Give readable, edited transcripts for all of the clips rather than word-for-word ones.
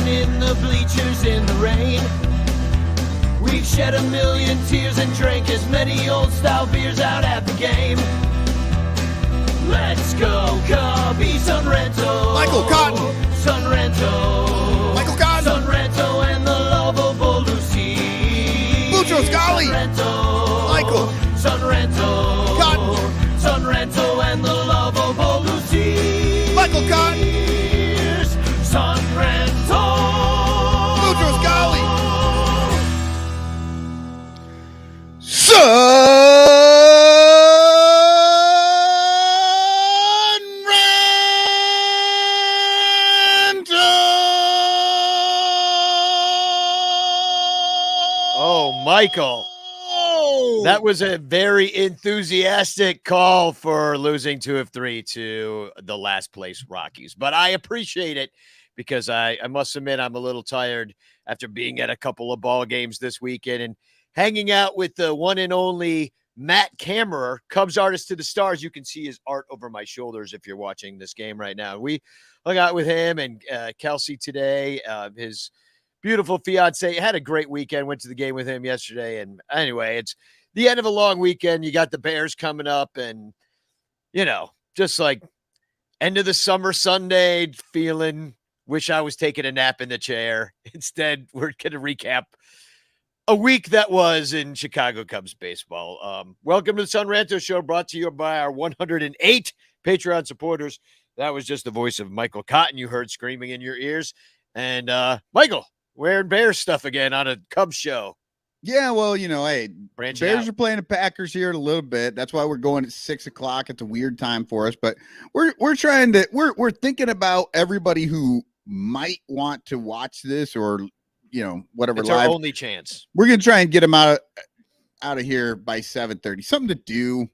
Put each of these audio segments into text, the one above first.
Sitting in the bleachers in the rain. We've shed a million tears and drank as many old-style beers out at the game. Let's go, Cubby, Son Ranto. Michael Cotton. Son Ranto. Michael Cotton. Son Ranto and the lovable Lucy. Lucho Scali. Son Ranto. Michael. Son Ranto. Cotton. Son Ranto and the lovable Lucy. Michael Cotton. Son Ranto. Lucho Scali. Oh, Michael. That was a very enthusiastic call for losing 2 of 3 to the last place Rockies. But I appreciate it because I must admit I'm a little tired after being at a couple of ball games this weekend and hanging out with the one and only Matt Kammerer, Cubs artist to the stars. You can see his art over my shoulders if you're watching this game right now. We hung out with him and Kelsey today, his beautiful fiance. Had a great weekend. Went to the game with him yesterday. And anyway, it's the end of a long weekend. You got the Bears coming up and, you know, just like end of the summer Sunday feeling, wish I was taking a nap in the chair. Instead, we're going to recap a week that was in Chicago Cubs baseball. Welcome to the Son Ranto Show, brought to you by our 108 Patreon supporters. That was just the voice of Michael Cotton you heard screaming in your ears. And Michael, wearing Bears stuff again on a Cubs show. Yeah, well, you know, hey, Branching Bears out. are playing the Packers here in a little bit. That's why we're going at 6 o'clock. It's a weird time for us, but we're trying to we're thinking about everybody who might want to watch this or, you know, whatever. It's live. our only chance. We're gonna try and get them out of here by 7:30. Something to do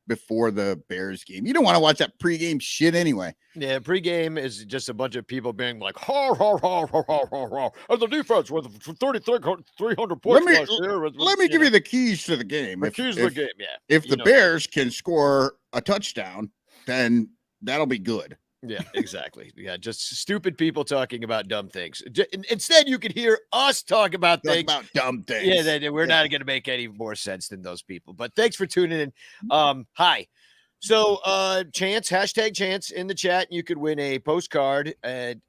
before the Bears game. You don't want to watch that pregame shit anyway. Yeah, pregame is just a bunch of people being like, ha, ha, ha, ha, ha, ha, ha. And the defense with 300 points last year. Let me give you the keys to the game. The keys to the game, yeah. If You the know. Bears can score a touchdown, then that'll be good. Yeah, exactly. Yeah, just stupid people talking about dumb things. Instead, you could hear us talk about Talk things. about dumb things. Yeah, we're not going to make any more sense than those people. But thanks for tuning in. Hi. So, Chance in the chat. You could win a postcard, had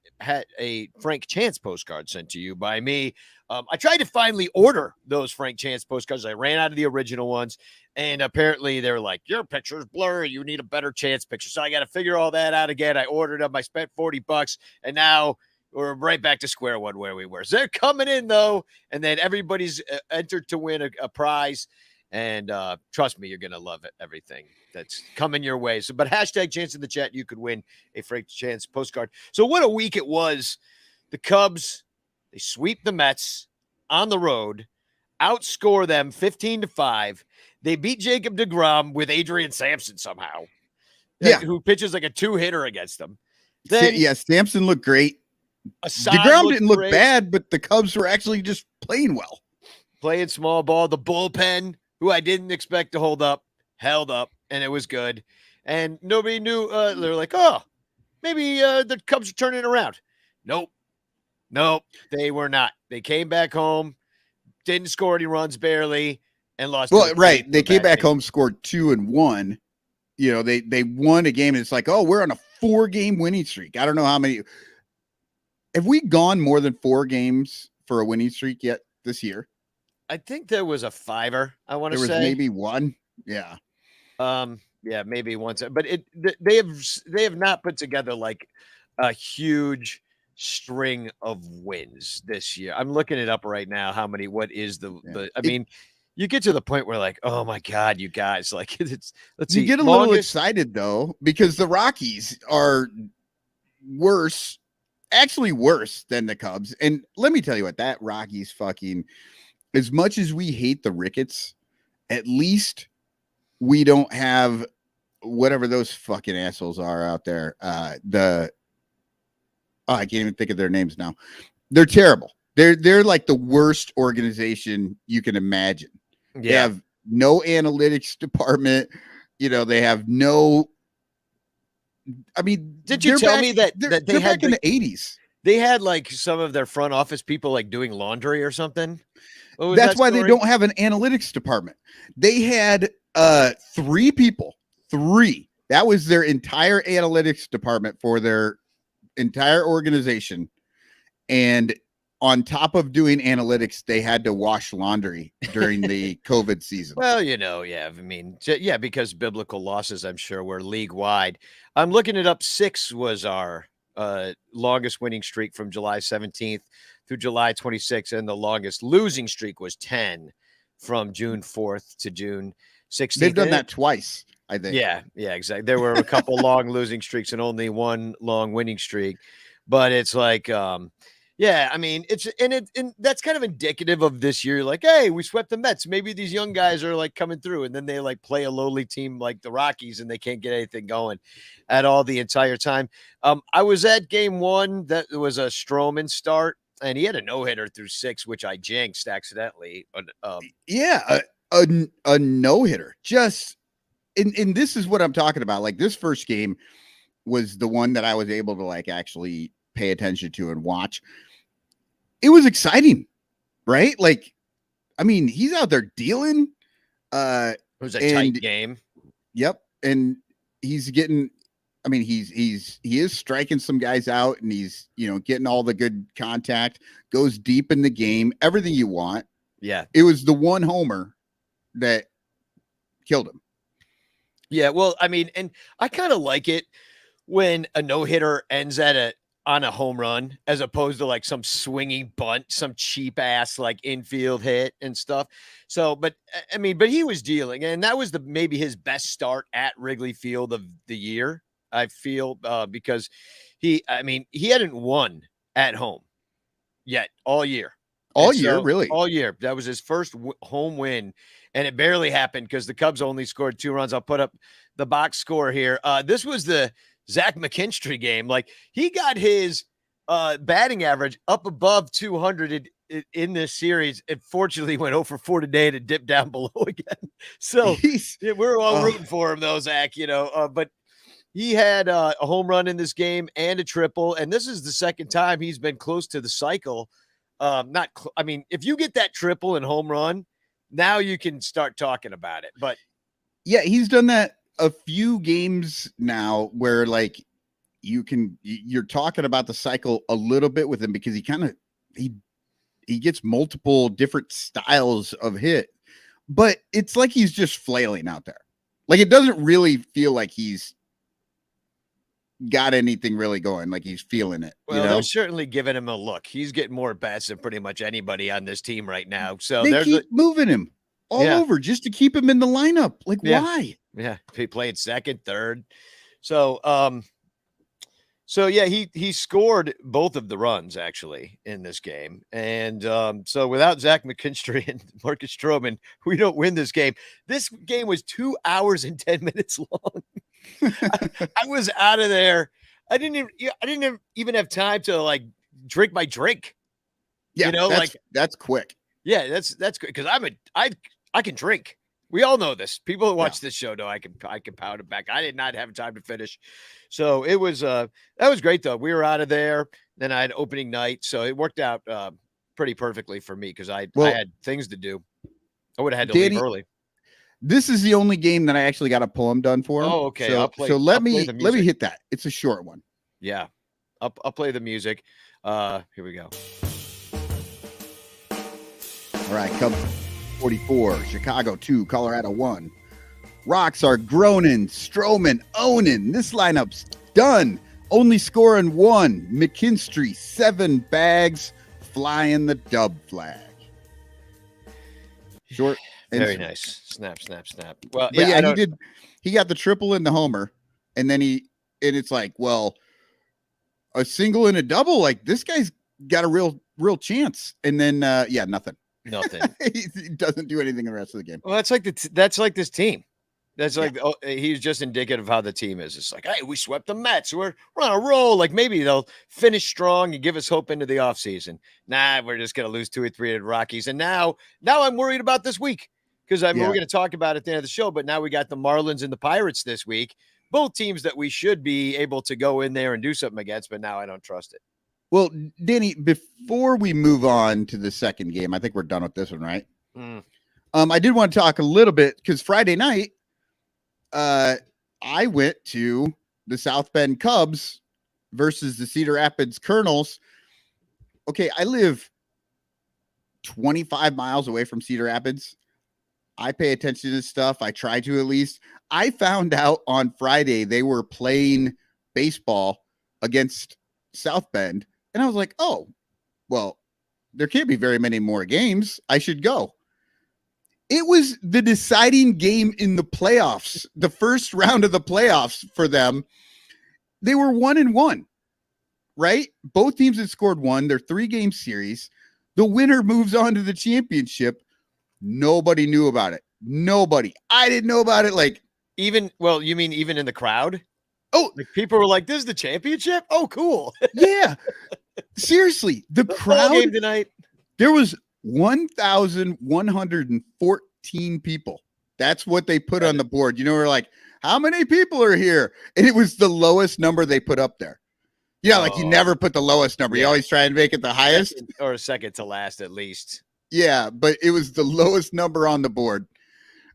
a Frank Chance postcard sent to you by me. I tried to finally order those Frank Chance postcards. I ran out of the original ones, and apparently they were like, your picture's blurry. You need a better Chance picture. So I got to figure all that out again. I ordered them. I spent $40, and now we're right back to square one where we were. So they're coming in, though, and then everybody's entered to win a prize. And trust me, you're going to love it, everything that's coming your way. So, but hashtag Chance in the chat, you could win a Frank Chance postcard. So what a week it was. The Cubs, they sweep the Mets on the road, outscore them 15-5. They beat Jacob deGrom with Adrian Sampson somehow. Yeah. Who pitches like a 2-hitter against them. Then Yeah, Sampson looked great. Assad DeGrom looked didn't look great. bad, but the Cubs were actually just playing well. Playing small ball. The bullpen, who I didn't expect to hold up, held up, and it was good. And nobody knew. They're like, oh, maybe the Cubs are turning around. Nope, they were not. They came back home, didn't score any runs barely, and lost. Well, right. They came back home, scored 2 and 1. You know, they won a game, and it's like, oh, we're on a 4-game winning streak. I don't know how many. Have we gone more than 4 games for a winning streak yet this year? I think there was a 5er. I want to say There was maybe 1. Yeah. Yeah, maybe once. But they have not put together like a huge string of wins this year. I'm looking it up right now. What is the I mean, you get to the point where like, oh my God, you guys, like let's see. You get a little excited though, because the Rockies are worse than the Cubs. And let me tell you what, that Rockies fucking, as much as we hate the Ricketts, at least we don't have whatever those fucking assholes are out there. I can't even think of their names now. They're terrible. They're like the worst organization you can imagine. Yeah. They have no analytics department. You know, they have no. I mean, did you tell me that they're they had back in the 80s? They had like some of their front office people like doing laundry or something. What was That's that why they story? don't have an analytics department. They had 3 people. 3. That was their entire analytics department for their entire organization. And on top of doing analytics, they had to wash laundry during the COVID season. Well, yeah. I mean, yeah, because biblical losses, I'm sure, were league wide. I'm looking it up. 6 was our longest winning streak from July 17th through July 26th, and the longest losing streak was 10 from June 4th to June 16th. They've done that twice, I think. Yeah, exactly. There were a couple long losing streaks and only one long winning streak, but it's like, yeah, I mean, and that's kind of indicative of this year. Like, hey, we swept the Mets. Maybe these young guys are like coming through, and then they like play a lowly team like the Rockies, and they can't get anything going at all the entire time. I was at game 1. That was a Stroman start, and he had a no hitter through 6, which I jinxed accidentally. Yeah, a no hitter. Just and this is what I'm talking about. Like this first game was the one that I was able to like actually pay attention to and watch. It was exciting, right? Like, I mean, he's out there dealing. It was a tight game. Yep. And he's getting, I mean, he is striking some guys out, and he's, getting all the good contact, goes deep in the game, everything you want. Yeah. It was the one homer that killed him. Yeah. Well, I mean, and I kind of like it when a no hitter ends on a home run, as opposed to like some swinging bunt, some cheap ass like infield hit and stuff. So, but I mean, but he was dealing, and that was maybe his best start at Wrigley Field of the year, I feel, because he hadn't won at home yet all year. Really? All year. That was his first home win, and it barely happened because the Cubs only scored 2 runs. I'll put up the box score here. This was the Zach McKinstry game. Like, he got his batting average up above 200 in this series. It fortunately went 0 for 4 today to dip down below again. So we're all rooting for him, though, Zach. But he had a home run in this game and a triple, and this is the second time he's been close to the cycle. I mean, if you get that triple and home run, now you can start talking about it. But yeah, he's done that a few games now where like you're talking about the cycle a little bit with him, because he gets multiple different styles of hit, but it's like he's just flailing out there. Like, it doesn't really feel like he's got anything really going, like he's feeling it. Well, they're certainly giving him a look. He's getting more bats than pretty much anybody on this team right now. So they keep moving him all over just to keep him in the lineup. Like, why? Yeah, he played second, third. So yeah, he scored both of the runs actually in this game. And so without Zach McKinstry and Marcus Stroman, we don't win this game. This game was 2 hours and 10 minutes long. I was out of there. I didn't even have time to like drink my drink. Yeah, that's quick. Yeah, that's good, because I can drink. We all know this. People who watch this show know I can pound it back. I did not have time to finish. So it was that was great though. We were out of there. Then I had opening night. So it worked out pretty perfectly for me, because I had things to do. I would have had to leave early. This is the only game that I actually got a poem done for him. Oh, okay. So let me hit that. It's a short one. Yeah. I'll play the music. Here we go. All right, Cubs 44, Chicago 2, Colorado 1. Rocks are groaning, Stroman owning. This lineup's done. Only scoring 1. McKinstry 7 bags, flying the dub flag. Short. Very nice. Snap. Well, but yeah, he got the triple and the homer, and then it's like, well, a single and a double, like this guy's got a real chance. And then nothing. He doesn't do anything the rest of the game. Well, that's like this team. That's like he's just indicative of how the team is. It's like, hey, we swept the Mets. We're on a roll. Like, maybe they'll finish strong and give us hope into the offseason. Nah, we're just gonna lose 2 or 3 to the Rockies. And now I'm worried about this week, because we're going to talk about it at the end of the show. But now we got the Marlins and the Pirates this week. Both teams that we should be able to go in there and do something against. But now I don't trust it. Well, Danny, before we move on to the second game, I think we're done with this one, right? I did want to talk a little bit because Friday night, I went to the South Bend Cubs versus the Cedar Rapids Colonels. Okay, I live 25 miles away from Cedar Rapids. I pay attention to this stuff. I try to, at least. I found out on Friday they were playing baseball against South Bend. And I was like, oh, well, there can't be very many more games. I should go. It was the deciding game in the playoffs, the first round of the playoffs for them. They were 1-1, right? Both teams had scored one. They're 3-game series. The winner moves on to the championship. Nobody knew about it. Nobody. I didn't know about it. Like, you mean even in the crowd? Oh, like people were like, "This is the championship? Oh, cool." Yeah. Seriously, the crowd game tonight. There was 1,114 people. That's what they put on the board. We're like, how many people are here? And it was the lowest number they put up there. Yeah, like you never put the lowest number. You always try and make it the highest. Or second to last, at least. Yeah, but it was the lowest number on the board.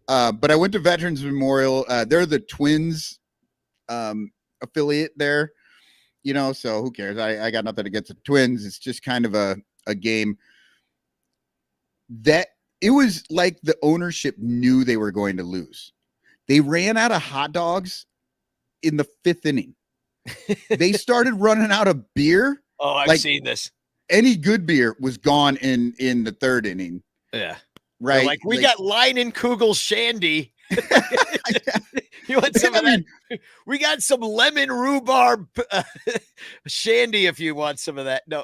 But I went to Veterans Memorial. They're the Twins affiliate there, so who cares? I got nothing against the Twins. It's just kind of a game that it was like the ownership knew they were going to lose. They ran out of hot dogs in the 5th inning. They started running out of beer. Oh, I've seen this. Any good beer was gone in the 3rd inning. Yeah. Right. They're like, we got Leinenkugel Shandy. You want some of that? We got some lemon rhubarb Shandy if you want some of that. No,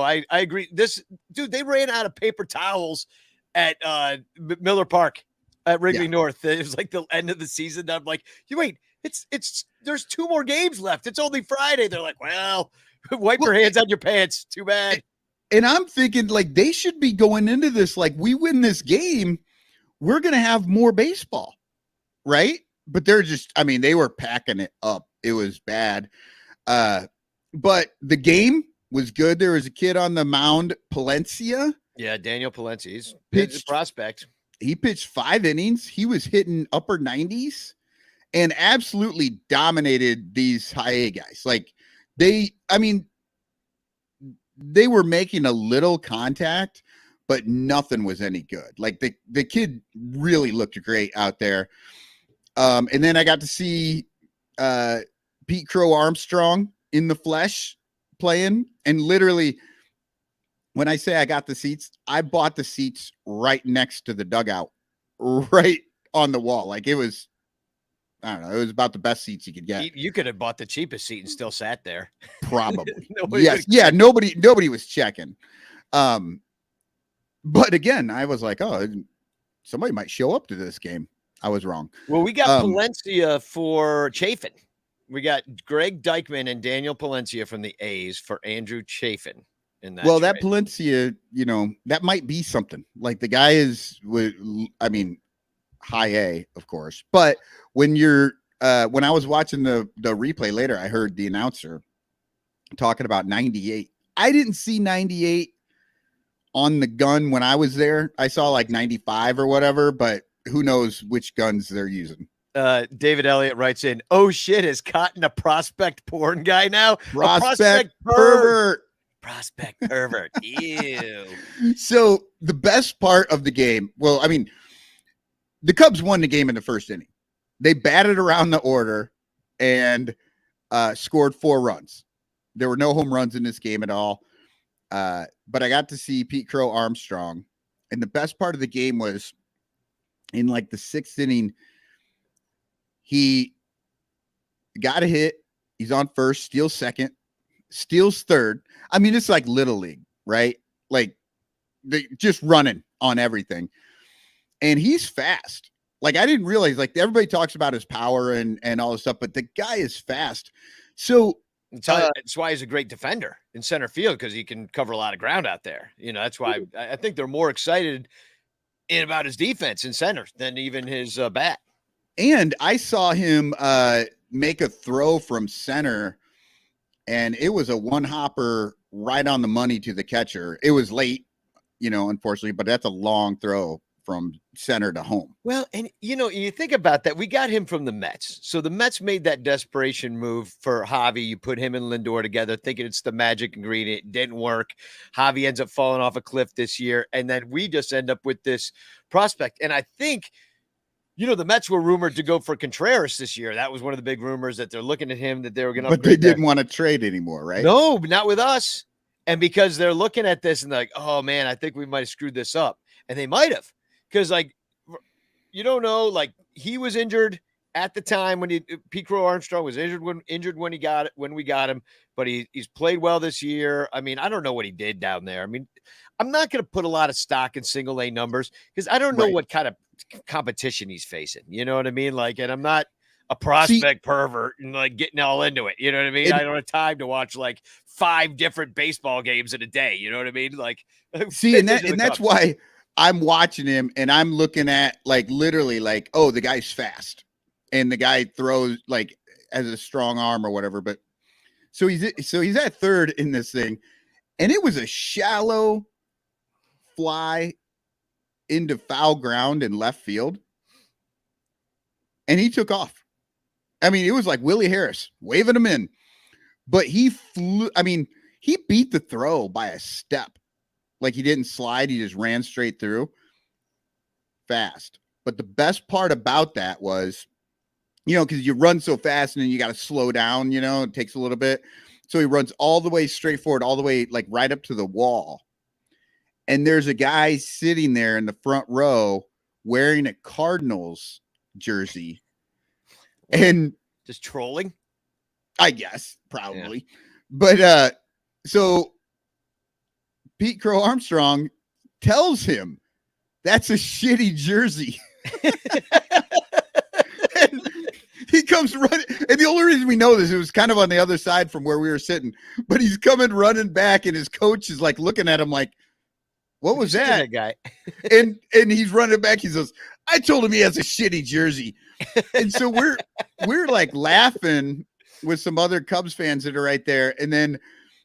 I agree. Dude, they ran out of paper towels at Miller Park at Wrigley North. It was like the end of the season. I'm like, wait, there's 2 more games left. It's only Friday. They're like, well, wipe your hands on your pants. Too bad. And I'm thinking, like, they should be going into this like, we win this game, we're going to have more baseball, right? But they were packing it up. It was bad. But the game was good. There was a kid on the mound, Palencia. Yeah, Daniel Palencia. He's a prospect. He pitched 5 innings. He was hitting upper 90s and absolutely dominated these high A guys. Like, they were making a little contact, but nothing was any good. Like, the kid really looked great out there. And then I got to see Pete Crow Armstrong in the flesh playing. And literally, when I say I got the seats, I bought the seats right next to the dugout, right on the wall. Like, it was, I don't know, it was about the best seats you could get. You could have bought the cheapest seat and still sat there. Probably. Yes. Yeah. Nobody was checking. But again, I was like, oh, somebody might show up to this game. I was wrong. Well, we got Palencia for Chafin. We got Greg Dykman and Daniel Palencia from the A's for Andrew Chafin. That Palencia, that might be something. Like, the guy is, high A, of course. But when when I was watching the replay later, I heard the announcer talking about 98. I didn't see 98 on the gun when I was there. I saw like 95 or whatever, but who knows which guns they're using. David Elliott writes in, oh shit, is Cotton a prospect porn guy now? Prospect pervert. Prospect pervert. Ew. So the best part of the game, the Cubs won the game in the 1st inning. They batted around the order and scored 4 runs. There were no home runs in this game at all. But I got to see Pete Crow Armstrong. And the best part of the game was in like the 6th inning, he got a hit. He's on first, steals second, steals third. It's like Little League, right? Like, they just running on everything. And he's fast. Like, I didn't realize, like, everybody talks about his power and all this stuff, but the guy is fast. So that's why he's a great defender in center field, because he can cover a lot of ground out there. That's why I think they're more excited about his defense in center than even his bat. And I saw him make a throw from center, and it was a one-hopper right on the money to the catcher. It was late, unfortunately, but that's a long throw from center to home. Well, and you think about that. We got him from the Mets. So the Mets made that desperation move for Javi. You put him and Lindor together, thinking it's the magic ingredient. It didn't work. Javi ends up falling off a cliff this year. And then we just end up with this prospect. And I think, the Mets were rumored to go for Contreras this year. That was one of the big rumors that they're looking at him, that they were going to. But they didn't want to trade anymore, right? No, not with us. And because they're looking at this and they're like, oh man, I think we might have screwed this up. And they might have. Because, you don't know, he was injured at the time when Pete Crow Armstrong was injured when we got him, but he's played well this year. I mean, I don't know what he did down there. I mean, I'm not going to put a lot of stock in single A numbers because I don't know what kind of competition he's facing. You know what I mean? And I'm not a prospect pervert and getting all into it. You know what I mean? I don't have time to watch 5 different baseball games in a day. You know what I mean? And that's why I'm watching him and I'm looking at literally oh, the guy's fast and the guy throws has a strong arm or whatever. But so he's at third in this thing, and it was a shallow fly into foul ground in left field, and he took off. I mean, it was like Willie Harris waving him in, but he flew. I mean, he beat the throw by a step. He didn't slide. He just ran straight through fast. But the best part about that was, because you run so fast and then you got to slow down, it takes a little bit. So he runs all the way straight forward, all the way right up to the wall. And there's a guy sitting there in the front row wearing a Cardinals jersey. And just trolling, I guess, probably. Yeah. But so Pete Crow Armstrong tells him that's a shitty jersey. And he comes running. And the only reason we know this, it was kind of on the other side from where we were sitting, but he's coming running back and his coach is looking at him what was that guy? and he's running back. He says, I told him he has a shitty jersey. And so we're laughing with some other Cubs fans that are right there. And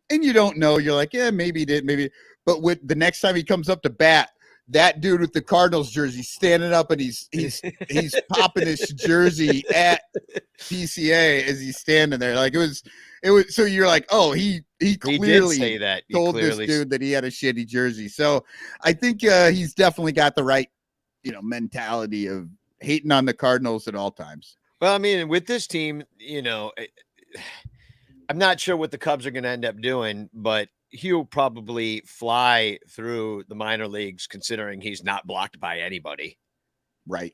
you don't know, you're yeah, maybe he did, maybe. But with the next time he comes up to bat, that dude with the Cardinals jersey standing up and he's popping his jersey at PCA as he's standing there. It was so you're oh, he clearly say that. Told this dude that he had a shitty jersey. So I think he's definitely got the right mentality of hating on the Cardinals at all times. Well, I mean, with this team, I'm not sure what the Cubs are going to end up doing, but he'll probably fly through the minor leagues considering he's not blocked by anybody. Right.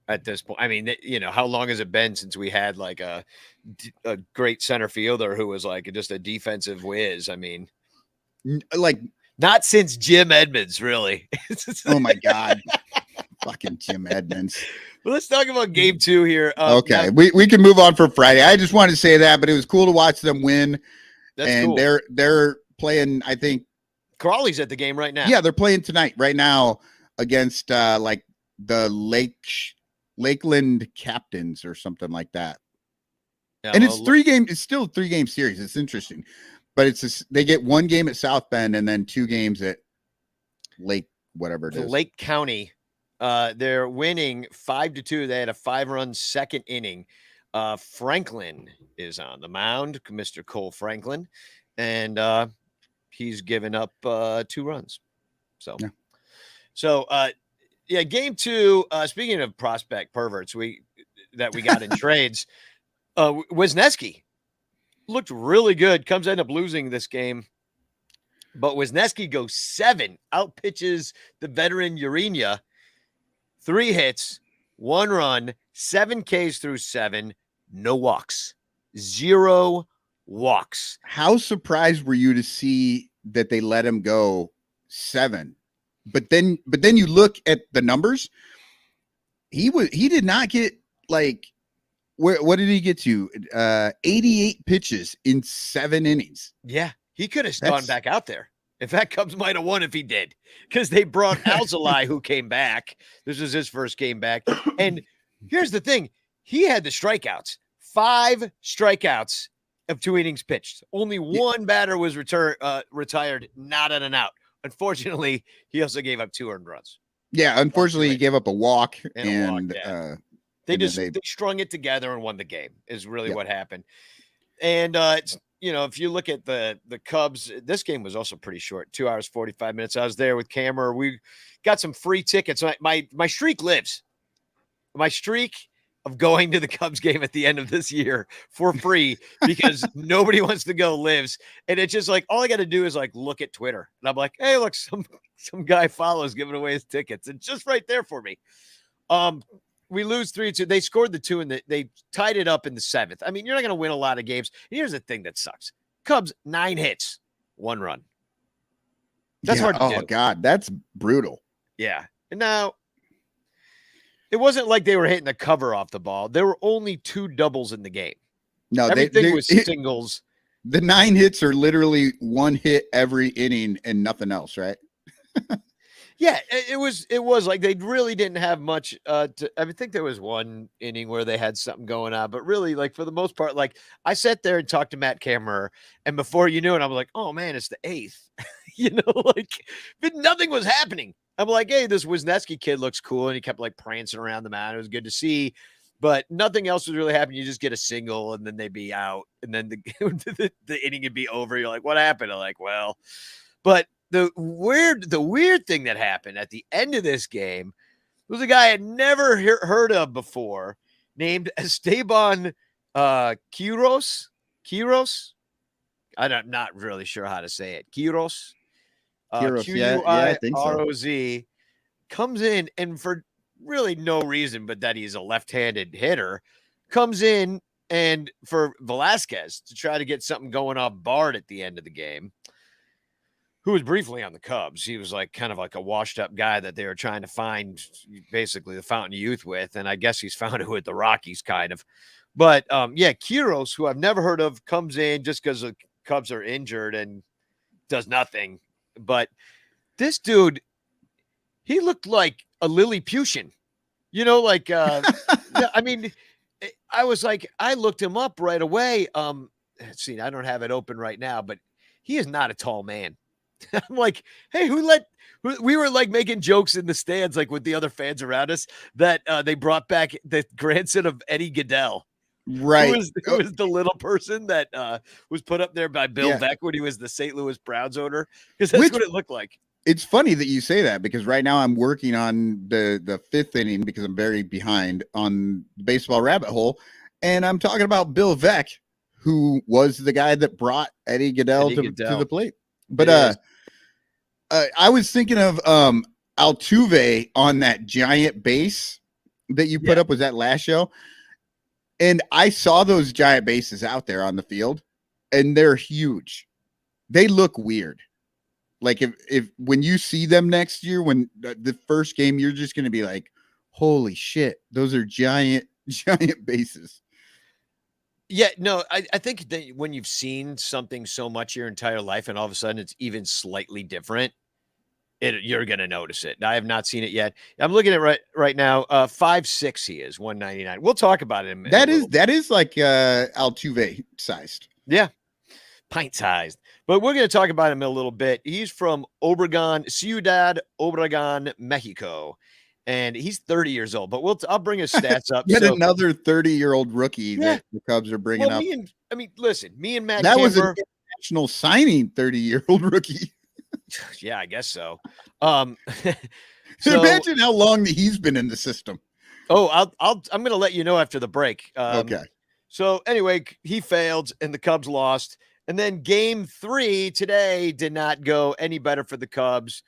At this point. I mean, how long has it been since we had a great center fielder who was just a defensive whiz? I mean, not since Jim Edmonds, really. Oh my God. Fucking Jim Edmonds. Well, let's talk about game 2 here. Okay. Now, we can move on for Friday. I just wanted to say that, but it was cool to watch them win. That's cool. They're playing, I think Crawley's at the game right now. Yeah, they're playing tonight right now against the Lakeland Captains or something like that. Yeah, and it's still a 3-game series. It's interesting. But they get 1 game at South Bend and then 2 games at Lake whatever it is. Lake County. They're winning 5-2. They had a 5-run second inning. Franklin is on the mound, Mr. Cole Franklin, and he's given up 2 runs. Game 2. Speaking of prospect perverts, we got in trades. Wisniewski looked really good. Comes end up losing this game, but Wisniewski goes 7, outpitches the veteran Urena. 3 hits, 1 run, 7 Ks through 7, no walks, 0 walks. How surprised were you to see that they let him go 7? But then you look at the numbers. He did not get what did he get to? 88 pitches in 7 innings. Yeah, he could have gone back out there. In fact, Cubs might have won if he did, because they brought Alzolay, who came back. This was his first game back. And here's the thing. He had the strikeouts, 5 strikeouts of 2 innings pitched. Only one batter was retired, not on an out. Unfortunately, he also gave up 2 earned runs. Yeah, unfortunately, he gave up a walk and they strung it together and won the game. Is really what happened. And it's, if you look at the Cubs, this game was also pretty short, 2 hours 45 minutes. I was there with Cameron. We got some free tickets. My streak lives. My streak of going to the Cubs game at the end of this year for free because nobody wants to go lives. And it's just like, all I got to do is like look at Twitter. And I'm like, hey, look, some guy follows giving away his tickets. It's just right there for me. We lose 3-2. They scored the 2 and they tied it up in the 7th. I mean, you're not going to win a lot of games. Here's the thing that sucks. Cubs, 9 hits, 1 run. That's hard to do. Oh, God, that's brutal. Yeah. And now, it wasn't like they were hitting the cover off the ball. There were only 2 doubles in the game. No, everything was singles. The 9 hits are literally 1 hit every inning and nothing else, right? Yeah, it was like they really didn't have much. I think there was 1 inning where they had something going on, but really, like for the most part, like I sat there and talked to Matt Kammerer, and before you knew it, I'm like, oh man, it's the 8th. But nothing was happening. I'm like, hey, this Wisniewski kid looks cool, and he kept like prancing around the mound. It was good to see, but nothing else was really happening. You just get a single, and then they'd be out, and then the inning would be over. You're like, what happened? I'm like, well, but the weird thing that happened at the end of this game was a guy I had never heard of before named Esteban Quiros. I'm not really sure how to say it. Quiros. I think so. Quiros comes in, and for really no reason but that he's a left-handed hitter, comes in and for Velasquez to try to get something going off Bard at the end of the game, who was briefly on the Cubs. He was like kind of like a washed up guy that they were trying to find basically the fountain of youth with. And I guess he's found it with the Rockies kind of. But Quiros, who I've never heard of, comes in just because the Cubs are injured and does nothing. But this dude, he looked like a Lilliputian, I mean, I was like, I looked him up right away. Let's see, I don't have it open right now, but he is not a tall man. I'm like, hey, we were like making jokes in the stands, like with the other fans around us, that they brought back the grandson of Eddie Goodell. Right. Who was the little person that was put up there by Bill Veeck when he was the St. Louis Browns owner? Because that's what it looked like. It's funny that you say that because right now I'm working on the 5th inning because I'm very behind on Baseball Rabbit Hole. And I'm talking about Bill Veeck, who was the guy that brought Eddie Goodell to the plate. But I was thinking of Altuve on that giant base that you put up. Was that last show? And I saw those giant bases out there on the field, and they're huge. They look weird. Like if when you see them next year, when the first game, you're just going to be like, holy shit, those are giant bases. Yeah, no, I think that when you've seen something so much your entire life and all of a sudden it's even slightly different, you're going to notice it. I have not seen it yet. I'm looking at right now. 5'6" he is, 199. We'll talk about him. That is like Altuve sized. Yeah, pint sized. But we're going to talk about him in a little bit. He's from Ciudad Obregón, Mexico. And he's 30 years old, but I'll bring his stats up. Yet another 30-year-old rookie that the Cubs are bringing up. Me and Matt that Kammerer, was an international signing 30-year-old rookie. Yeah, I guess so. Imagine how long he's been in the system. Oh, I'm going to let you know after the break. Okay. So anyway, he failed and the Cubs lost. And then game 3 today did not go any better for the Cubs.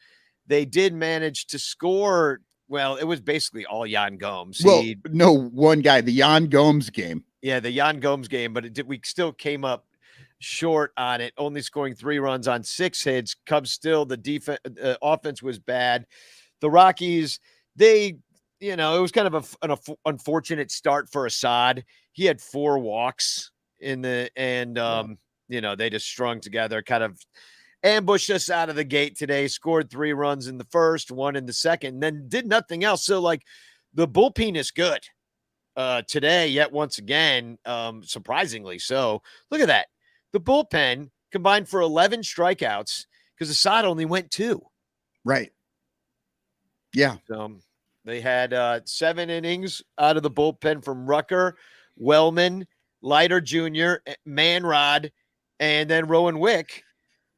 They did manage to score. Well, it was basically all Yan Gomes. One guy, the Yan Gomes game. Yeah, the Yan Gomes game, but we still came up short on it, only scoring 3 runs on 6 hits. Cubs still, the offense was bad. The Rockies, it was kind of an unfortunate start for Assad. He had 4 walks they just strung together, kind of ambushed us out of the gate today, scored 3 runs in the first, 1 in the second, and then did nothing else. So, like, the bullpen is good. today, yet once again, surprisingly so. Look at that. The bullpen combined for 11 strikeouts because Assad only went 2. Right. Yeah. They had 7 innings out of the bullpen from Rucker, Wellman, Leiter Jr., Manrod, and then Rowan Wick.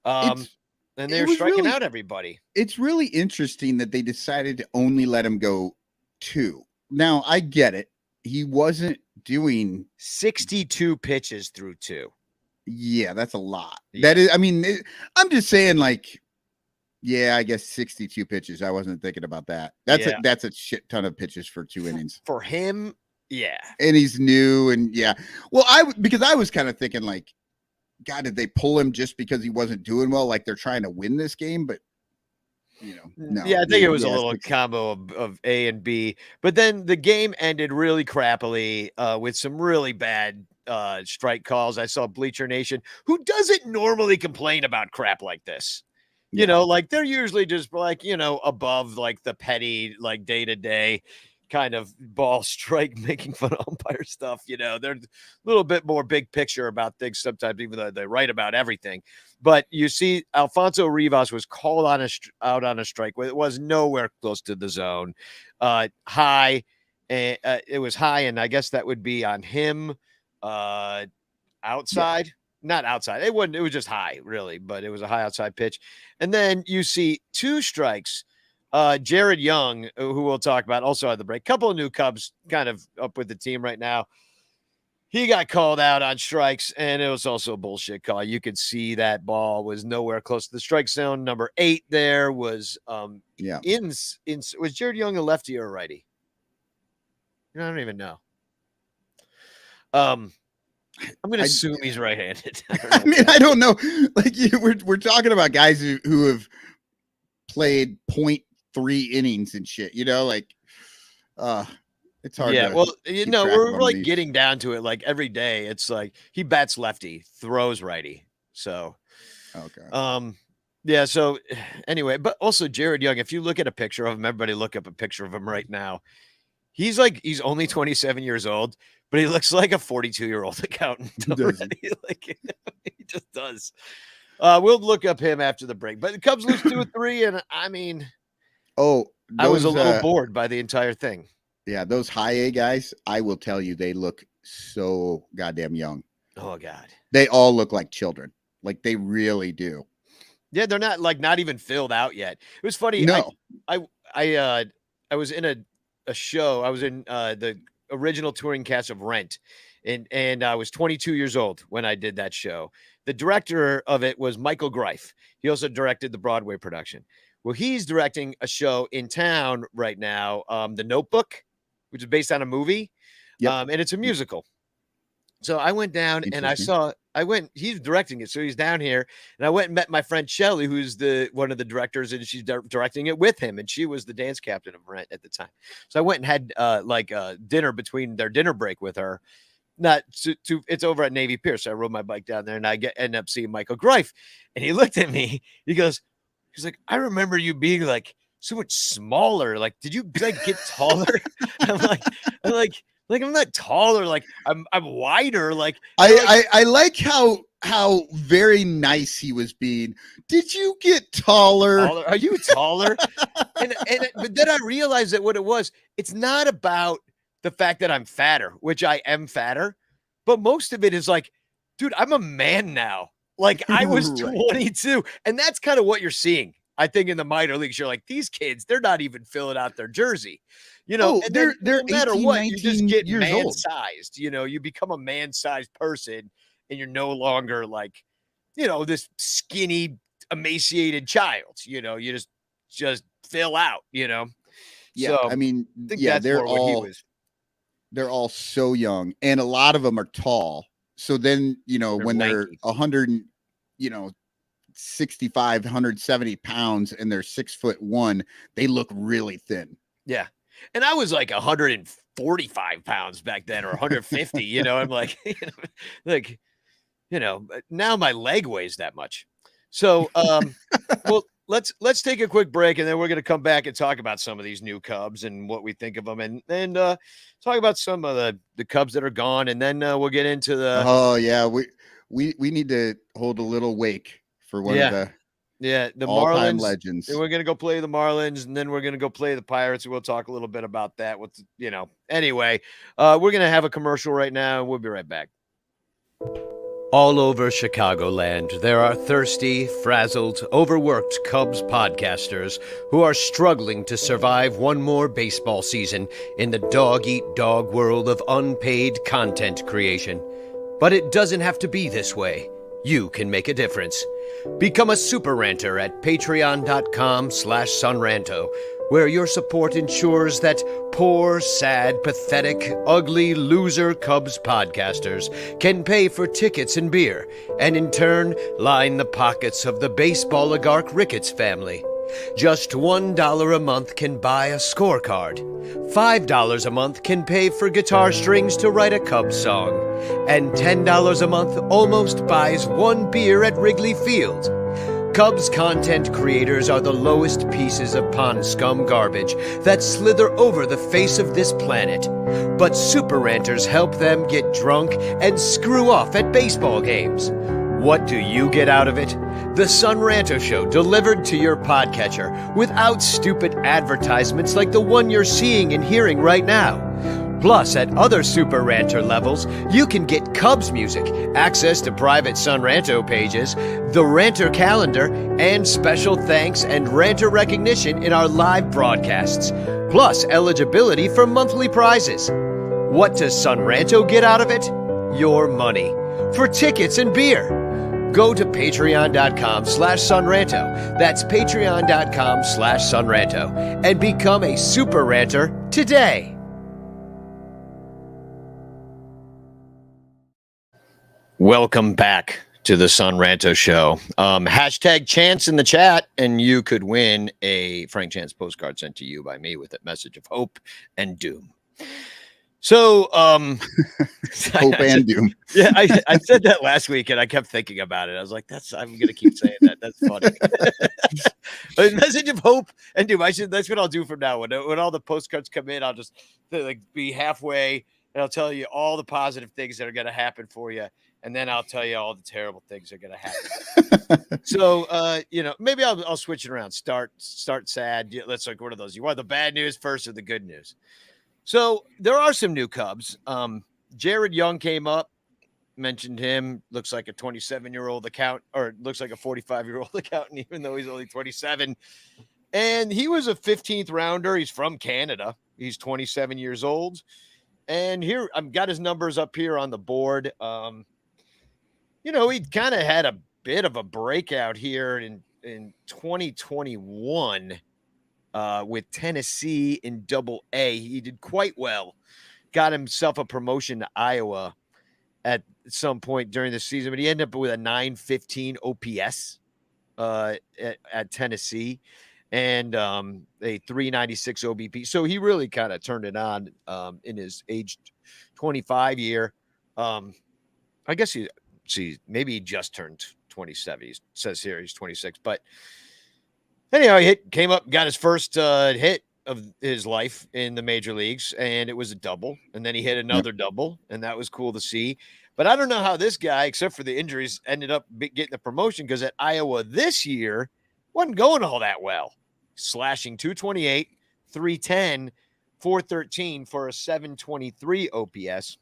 And they were striking out everybody. It's really interesting that they decided to only let him go 2. Now, I get it. He wasn't doing 62 pitches through 2. Yeah, that's a lot. Yeah. That is, I mean, I'm just saying, like, yeah, I guess 62 pitches. I wasn't thinking about that. That's a shit ton of pitches for 2 innings. For him, yeah. And he's new, and yeah. Well, because I was kind of thinking, like, God, did they pull him just because he wasn't doing well? Like they're trying to win this game, but no. Yeah, I think it was a little combo of A and B. But then the game ended really crappily with some really bad strike calls. I saw Bleacher Nation, who doesn't normally complain about crap like this. You know, like they're usually just like, above like the petty, like day-to-day kind of ball strike, making fun of umpire stuff. They're a little bit more big picture about things sometimes, even though they write about everything. But you see, Alfonso Rivas was called out on a strike. It was nowhere close to the zone. High. It was high, and I guess that would be on him outside. Yeah. Not outside. It wasn't. It was just high, really, but it was a high outside pitch. And then you see 2 strikes. Jared Young, who we'll talk about also at the break. Couple of new Cubs kind of up with the team right now. He got called out on strikes, and it was also a bullshit call. You could see that ball was nowhere close to the strike zone. Number 8 there was was Jared Young a lefty or a righty? I don't even know. I'm going to assume he's right-handed. I don't know. Like we're talking about guys who have played 0.3 innings and shit. Like it's hard. Yeah, well, we're like getting down to it. Like every day, it's like he bats lefty, throws righty. So, okay. Yeah. So anyway, but also Jared Young. If you look at a picture of him, everybody look up a picture of him right now. He's only 27 years old, but he looks like a 42-year-old accountant. Like he just does. We'll look up him after the break. But the Cubs lose 2-3, and I mean, I was a little bored by the entire thing. Yeah, those high A guys, I will tell you, they look so goddamn young. Oh God, they all look like children. Like they really do. Yeah, they're not even filled out yet. It was funny. No, I was in a show. I was in the original touring cast of Rent, and I was 22 years old when I did that show. The director of it was Michael Greif. He also directed the Broadway production. Well, he's directing a show in town right now, The Notebook, which is based on a movie, and it's a musical. So I went down and he's directing it. So he's down here, and I went and met my friend Shelly, who's one of the directors, and she's directing it with him. And she was the dance captain of Rent at the time. So I went and had dinner between their dinner break with her. It's over at Navy Pier. So I rode my bike down there, and I end up seeing Michael Greif, and he looked at me. He's like, I remember you being like so much smaller. Like, did you get taller? I'm like, I'm not taller. Like I'm wider. Like I like how very nice he was being. Did you get taller? Are you taller? But then I realized that what it was, it's not about the fact that I'm fatter, which I am fatter, but most of it is like, dude, I'm a man now. Like I was 22, and that's kind of what you're seeing. I think in the minor leagues, you're like, these kids, they're not even filling out their jersey. And they're no matter 18, what, you just get old. man-sized. You become a man-sized person, and you're no longer like, this skinny, emaciated child. You just fill out. Yeah, so, I mean, they're all so young, and a lot of them are tall. So then, when they're 65, 170 pounds and they're 6'1", they look really thin. Yeah. And I was like 145 pounds back then, or 150, I'm like, now my leg weighs that much. So, well, let's take a quick break, and then we're going to come back and talk about some of these new Cubs and what we think of them, and talk about some of the Cubs that are gone, and then we'll get into the. Oh yeah, we need to hold a little wake for one of the the all-time Marlins. legends. And we're going to go play the Marlins, and then we're going to go play the Pirates, and we'll talk a little bit about that. Anyway, we're going to have a commercial right now, and we'll be right back. All over Chicagoland, there are thirsty, frazzled, overworked Cubs podcasters who are struggling to survive one more baseball season in the dog-eat-dog world of unpaid content creation. But it doesn't have to be this way. You can make a difference. Become a super ranter at patreon.com/sunranto, where your support ensures that poor, sad, pathetic, ugly, loser Cubs podcasters can pay for tickets and beer, and in turn line the pockets of the baseball oligarch Ricketts family. Just $1 a month can buy a scorecard. $5 a month can pay for guitar strings to write a Cubs song. And $10 a month almost buys one beer at Wrigley Field. Cubs content creators are the lowest pieces of pond scum garbage that slither over the face of this planet. But super ranters help them get drunk and screw off at baseball games. What do you get out of it? The Sun Ranto Show delivered to your podcatcher without stupid advertisements like the one you're seeing and hearing right now. Plus, at other Super Ranter levels, you can get Cubs music, access to private Sun Ranto pages, the Ranter calendar, and special thanks and Ranter recognition in our live broadcasts, plus eligibility for monthly prizes. What does Sun Ranto get out of it? Your money. For tickets and beer. Go to patreon.com/sunranto. That's patreon.com/sunranto. And become a Super Ranter today. Welcome back to the Sun Ranto Show. Hashtag chance in the chat, and you could win a Frank Chance postcard sent to you by me with a message of hope and doom. So, hope and doom. Yeah, I said that last week, and I kept thinking about it. I was like, I'm going to keep saying that. That's funny. A message of hope and doom. That's what I'll do from now on. When all the postcards come in, I'll just be halfway, and I'll tell you all the positive things that are going to happen for you. And then I'll tell you all the terrible things that are going to happen. So, maybe I'll switch it around. Start sad. Let's like one of those. You want the bad news first or the good news? So there are some new Cubs. Jared Young came up, mentioned him. Looks like a 27-year-old accountant, or looks like a 45-year-old accountant, even though he's only 27. And he was a 15th rounder. He's from Canada. He's 27 years old. And here I've got his numbers up here on the board. He kind of had a bit of a breakout here in 2021 with Tennessee in Double-A. He did quite well. Got himself a promotion to Iowa at some point during the season, but he ended up with a 915 OPS at Tennessee and a 396 OBP. So he really kind of turned it on in his age 25 year. I guess maybe he just turned 27. He says here he's 26, but anyhow, he came up, got his first hit of his life in the major leagues, and it was a double. And then he hit another double, and that was cool to see. But I don't know how this guy, except for the injuries, ended up getting the promotion, because at Iowa this year wasn't going all that well. Slashing 228, 310, 413 for a 723 OPS.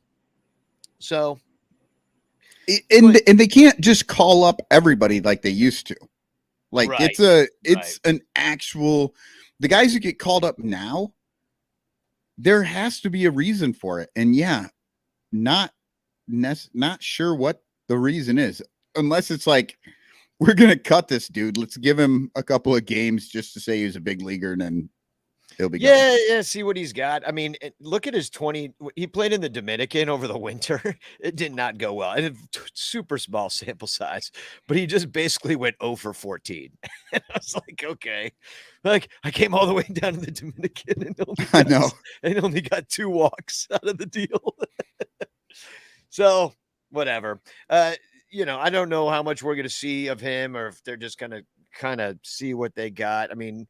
So. And they can't just call up everybody like they used to. Like right, it's an actual, the guys who get called up now, there has to be a reason for it. And yeah, not sure what the reason is, unless it's like, we're going to cut this dude. Let's give him a couple of games just to say he's a big leaguer, and then he'll be gone. Yeah. See what he's got. I mean, look at his 20. He played in the Dominican over the winter. It did not go well. And super small sample size, but he just basically went 0 for 14. And I was like, okay. Like, I came all the way down to the Dominican and only got 2 walks out of the deal. So whatever. I don't know how much we're going to see of him, or if they're just going to kind of see what they got. I mean,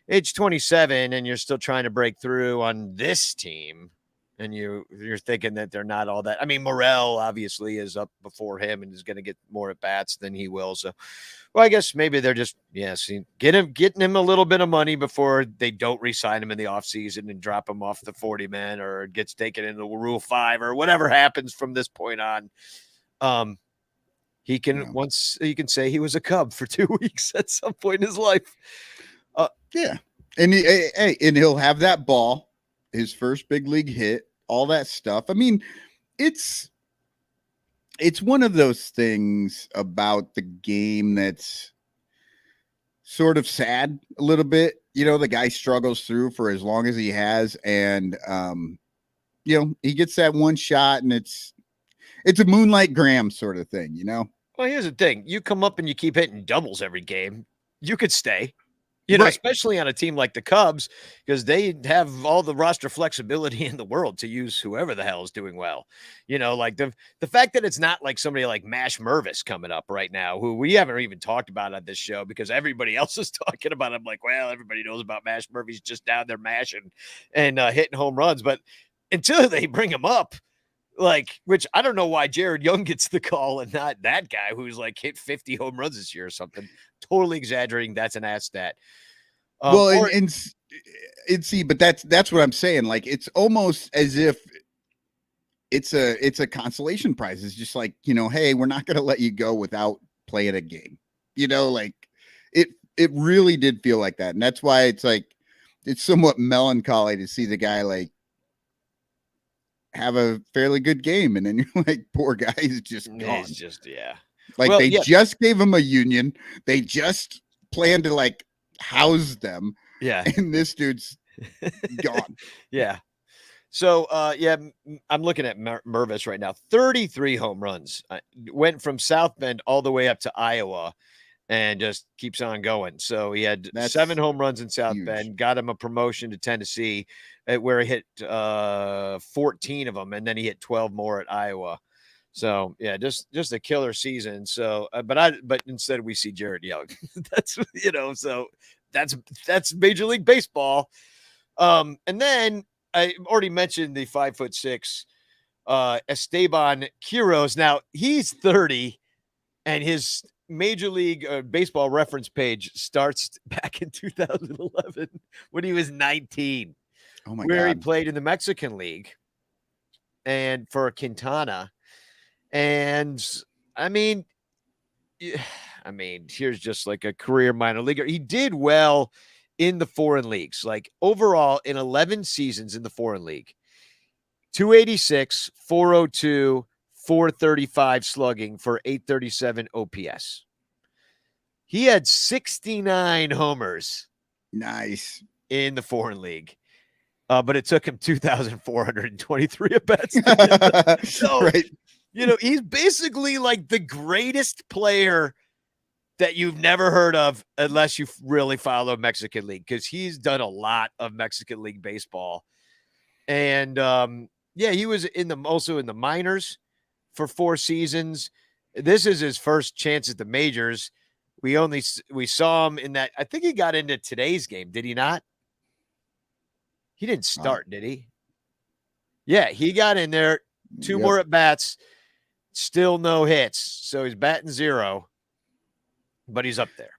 age 27 and you're still trying to break through on this team. And you're thinking that they're not all that. I mean, Morel obviously is up before him and is going to get more at bats than he will. So, well, I guess maybe they're just getting him a little bit of money before they don't re-sign him in the offseason and drop him off the 40 man or gets taken into Rule 5 or whatever happens from this point on. He can say he was a Cub for 2 weeks at some point in his life. Yeah, and he'll have that ball, his first big league hit. All that stuff. I mean, it's one of those things about the game that's sort of sad a little bit. You know, the guy struggles through for as long as he has, and you know, he gets that one shot, and it's a Moonlight Graham sort of thing, you know. Well, here's the thing: you come up and you keep hitting doubles every game, you could stay. You know, especially on a team like the Cubs, because they have all the roster flexibility in the world to use whoever the hell is doing well. You know, like the fact that it's not like somebody like Mash Mervis coming up right now, who we haven't even talked about on this show because everybody else is talking about him. Like, well, everybody knows about Mash Mervis just down there mashing and hitting home runs. But until they bring him up, like, which I don't know why Jared Young gets the call and not that guy who's like hit 50 home runs this year or something. Totally exaggerating. That's an ass stat. Well, and see, but that's what I'm saying. Like, it's almost as if it's a consolation prize. It's just like, you know, hey, we're not going to let you go without playing a game. You know, like it really did feel like that, and that's why it's like it's somewhat melancholy to see the guy like have a fairly good game, and then you're like, poor guy is just gone. He's just Like, they just gave him a union. They just planned to like house them. Yeah. And this dude's gone. Yeah. So, I'm looking at Mervis right now. 33 home runs. Went from South Bend all the way up to Iowa and just keeps on going. So he had 7 home runs in South Bend, got him a promotion to Tennessee where he hit 14 of them. And then he hit 12 more at Iowa. So yeah, just a killer season. So, but instead we see Jared Young. That's, you know, so that's Major League Baseball. And then I already mentioned the 5'6" Esteban Quiroz. Now he's 30, and his Major League Baseball reference page starts back in 2011 when he was 19. Oh my where God. He played in the Mexican League and for Quintana. And I mean, here's just like a career minor leaguer. He did well in the foreign leagues, like overall in 11 seasons in the foreign league, 286, 402, 435 slugging for 837 OPS. He had 69 homers. Nice. In the foreign league. But it took him 2,423 at bats. So, right. You know, he's basically like the greatest player that you've never heard of unless you really follow Mexican League, because he's done a lot of Mexican League baseball. And he was also in the minors for 4 seasons. This is his first chance at the majors. We saw him in that. I think he got into today's game. Did he not? He didn't start, did he? Yeah, he got in there. 2 more at bats. Still no hits. So he's batting 0, but he's up there.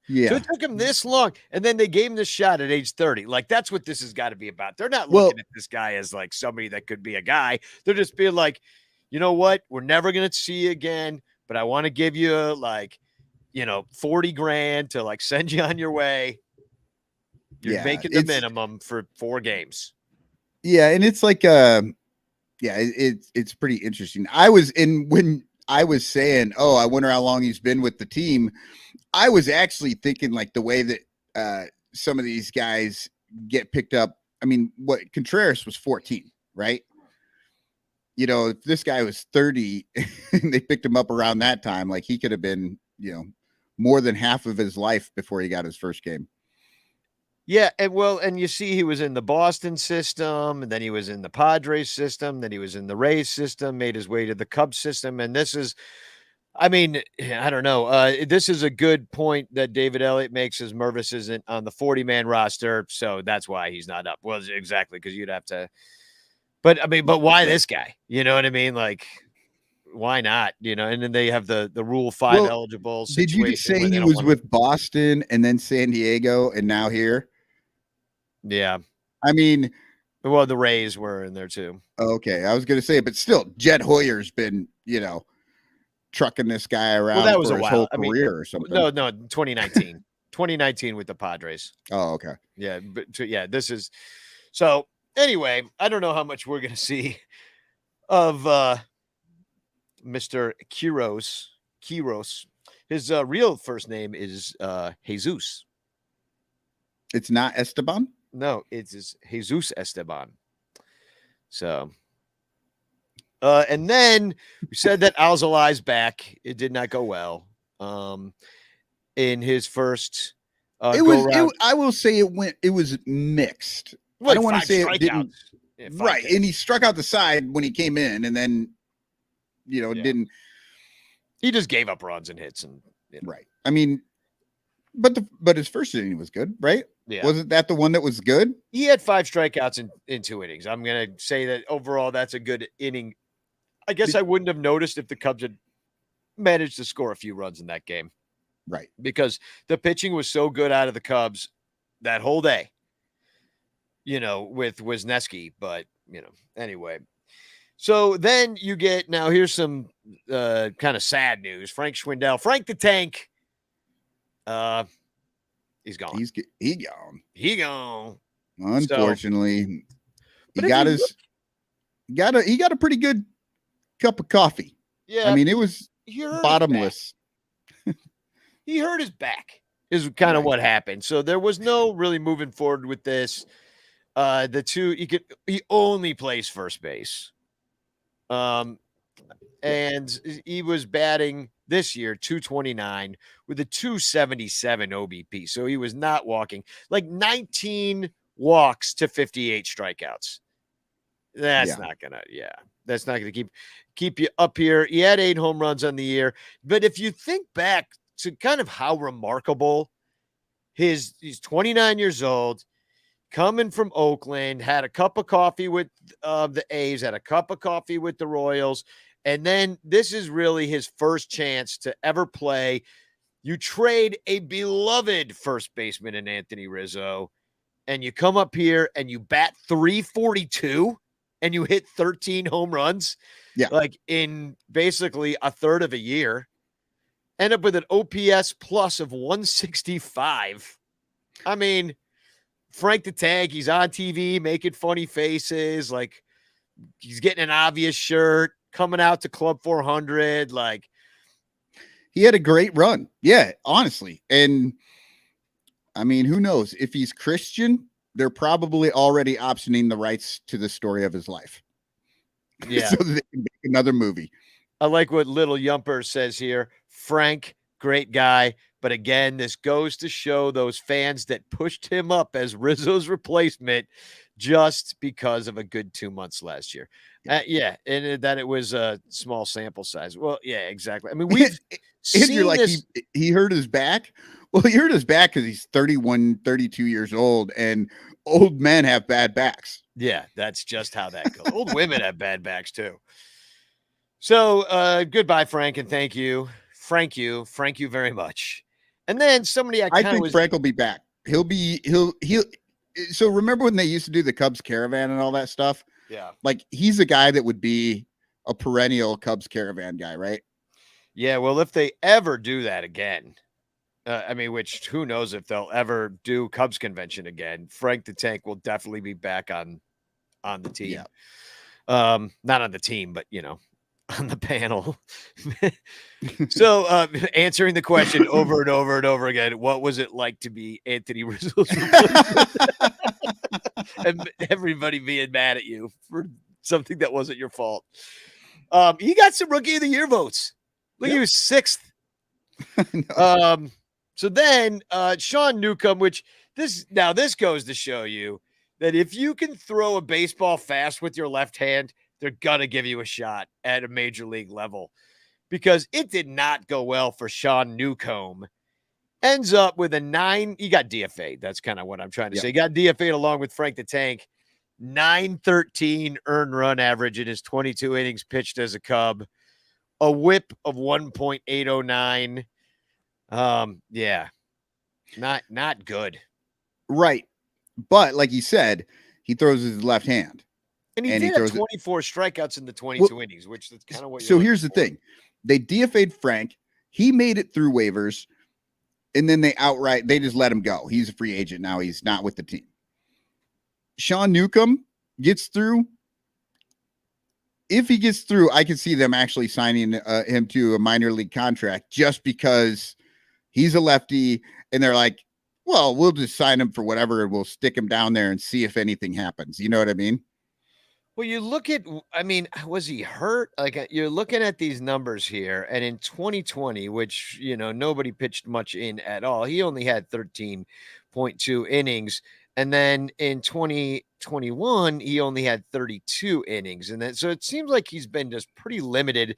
Yeah. So it took him this long. And then they gave him the shot at age 30. Like, that's what this has got to be about. They're not looking at this guy as like somebody that could be a guy. They're just being like, you know what? We're never going to see you again, but I want to give you like, you know, 40 grand to like send you on your way. You're making the minimum for 4 games. Yeah. And it's like, it's pretty interesting. When I was saying, oh, I wonder how long he's been with the team, I was actually thinking like the way that some of these guys get picked up. I mean, Contreras was 14, right? You know, if this guy was 30 and they picked him up around that time, like he could have been, you know, more than half of his life before he got his first game. Yeah, and you see he was in the Boston system, and then he was in the Padres system, then he was in the Rays system, made his way to the Cubs system, and this is I mean, I don't know. This is a good point that David Elliott makes, as Mervis isn't on the 40-man roster, so that's why he's not up. Well, exactly, because you'd have to. But I mean, but why this guy? You know what I mean? Like, why not? You know, and then they have the Rule 5 Well, eligible did you just situation say where they he don't was want with Boston and then San Diego and now here? Yeah. I mean, Well, the Rays were in there too. okay, I was going to say, but still, Jed Hoyer's been, trucking this guy Well, around that was for a his while. whole I mean, career or something. no, 2019. 2019 with the Padres. Oh, okay. Yeah, but this is so anyway, I don't know how much we're gonna see of Mr. Quiros. His real first name is Jesus. It's not Esteban? No, it's Jesus Esteban. So and then we said that Alzolai's back. It did not go well. In his first I will say it was mixed. Like I don't want to say strikeouts. it didn't. Yeah, Right. And he struck out the side when he came in and then, didn't. He just gave up runs and hits and Right. I mean, but his first inning was good, right? Yeah. Wasn't that the one that was good? He had 5 strikeouts in 2 innings. I'm going to say that overall that's a good inning. I guess I wouldn't have noticed if the Cubs had managed to score a few runs in that game. Right. Because the pitching was so good out of the Cubs that whole day, with Wisniewski. But, anyway. So then you get, now here's some kind of sad news. Frank Schwindel, Frank the Tank, he's gone. He gone. He gone. Unfortunately, So, he got a pretty good cup of coffee. Yeah. I mean, it was bottomless. He hurt his back is kind of what happened. So there was no really moving forward with this. He only plays first base. And he was batting this year 229 with a 277 OBP. So he was not walking, like 19 walks to 58 strikeouts. That's not gonna keep you up here. He had 8 home runs on the year. But if you think back to kind of how remarkable he's 29 years old, coming from Oakland, had a cup of coffee with the A's, had a cup of coffee with the Royals, and then this is really his first chance to ever play. You trade a beloved first baseman in Anthony Rizzo, and you come up here and you bat 342 and you hit 13 home runs, like in basically a third of a year. End up with an OPS plus of 165. I mean, Frank the Tank, he's on TV making funny faces. Like, he's getting an obvious shirt, coming out to Club 400. Like, he had a great run. Yeah, honestly. And I mean, who knows? If he's Christian, they're probably already optioning the rights to the story of his life. Yeah. So they can make another movie. I like what Little Yumper says here. Frank, great guy. But again, this goes to show those fans that pushed him up as Rizzo's replacement just because of a good 2 months last year. And that it was a small sample size. Well, yeah, exactly. I mean, we've seen you're like, this. He hurt his back. Well, he hurt his back because he's 31, 32 years old, and old men have bad backs. Yeah, that's just how that goes. Old women have bad backs too. So goodbye, Frank, and thank you. Frank you very much. And then somebody I think Frank will be back. He'll so remember when they used to do the Cubs caravan and all that stuff? Yeah. Like, he's a guy that would be a perennial Cubs caravan guy, right? Yeah, well, if they ever do that again, I mean, which who knows if they'll ever do Cubs convention again, Frank the Tank will definitely be back on the team. Yeah. Not on the team, but on the panel. So answering the question over and over and over again, what was it like to be Anthony Rizzo's replacement? And everybody being mad at you for something that wasn't your fault. He got some Rookie of the Year votes. Look, he was 6th. So then Sean Newcomb, which this goes to show you that if you can throw a baseball fast with your left hand, they're gonna give you a shot at a major league level, because it did not go well for Sean Newcomb. Ends up with a 9. He got DFA'd. That's kind of what I'm trying to say. He got DFA'd along with Frank the Tank. 913 earned run average in his 22 innings pitched as a Cub. A whip of 1.809. Yeah. Not good. Right. But like you said, he throws his left hand. And he did have 24 strikeouts in the 22 innings, which is kind of what you're So here's the thing. They DFA'd Frank. He made it through waivers. And then they just let him go. He's a free agent now. He's not with the team. Sean Newcomb gets through. If he gets through, I can see them actually signing him to a minor league contract just because he's a lefty. And they're like, well, we'll just sign him for whatever. And we'll stick him down there and see if anything happens. You know what I mean? Well, you look at, was he hurt? Like, you're looking at these numbers here, and in 2020, which, nobody pitched much in at all, he only had 13.2 innings. And then in 2021, he only had 32 innings. And then, so it seems like he's been just pretty limited.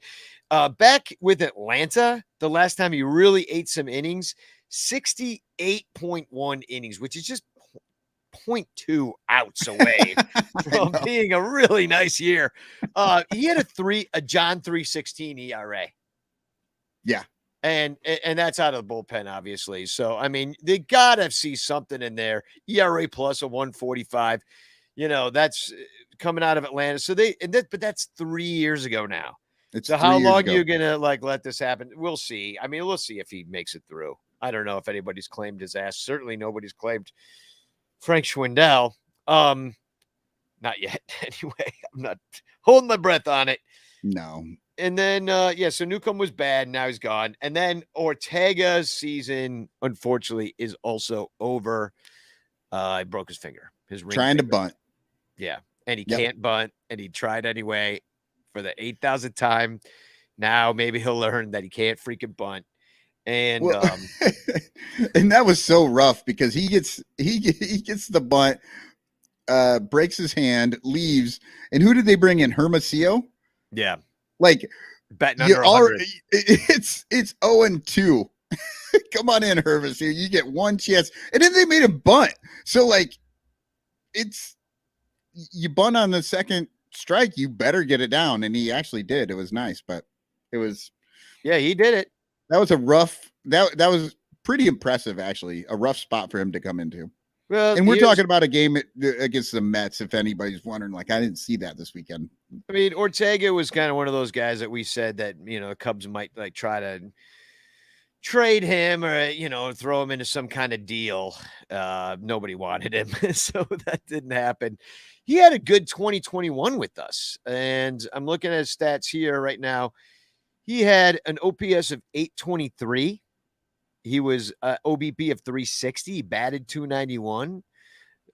Back with Atlanta, the last time he really ate some innings, 68.1 innings, which is just 0.2 outs away from being a really nice year. He had a John 3.16 ERA. Yeah. And that's out of the bullpen, obviously. So, they got to see something in there. ERA plus a 145. That's coming out of Atlanta. So but that's 3 years ago now. So how long are you going to let this happen? We'll see. We'll see if he makes it through. I don't know if anybody's claimed his ass. Certainly nobody's claimed Frank Schwindel. Not yet. Anyway, I'm not holding my breath on it. No. And then, so Newcomb was bad. Now he's gone. And then Ortega's season, unfortunately, is also over. He broke his finger. His ring trying finger. To bunt. Yeah. And he can't bunt. And he tried anyway for the 8,000th time. Now maybe he'll learn that he can't freaking bunt. And and that was so rough because he gets the bunt, breaks his hand, leaves. And who did they bring in? Hermosillo? Yeah. Like betting under 100. It's 0-2. Come on in, Hermosillo. You get one chance. And then they made him bunt. So you bunt on the second strike, you better get it down. And he actually did. It was nice, but it was. Yeah, he did it. That was a rough, that was pretty impressive, actually. A rough spot for him to come into. Well, and we're talking about a game against the Mets, if anybody's wondering. I didn't see that this weekend. Ortega was kind of one of those guys that we said that, Cubs might try to trade him or, throw him into some kind of deal. Nobody wanted him. So that didn't happen. He had a good 2021 with us. And I'm looking at his stats here right now. He had an OPS of 823. He was OBP of 360. He batted 291.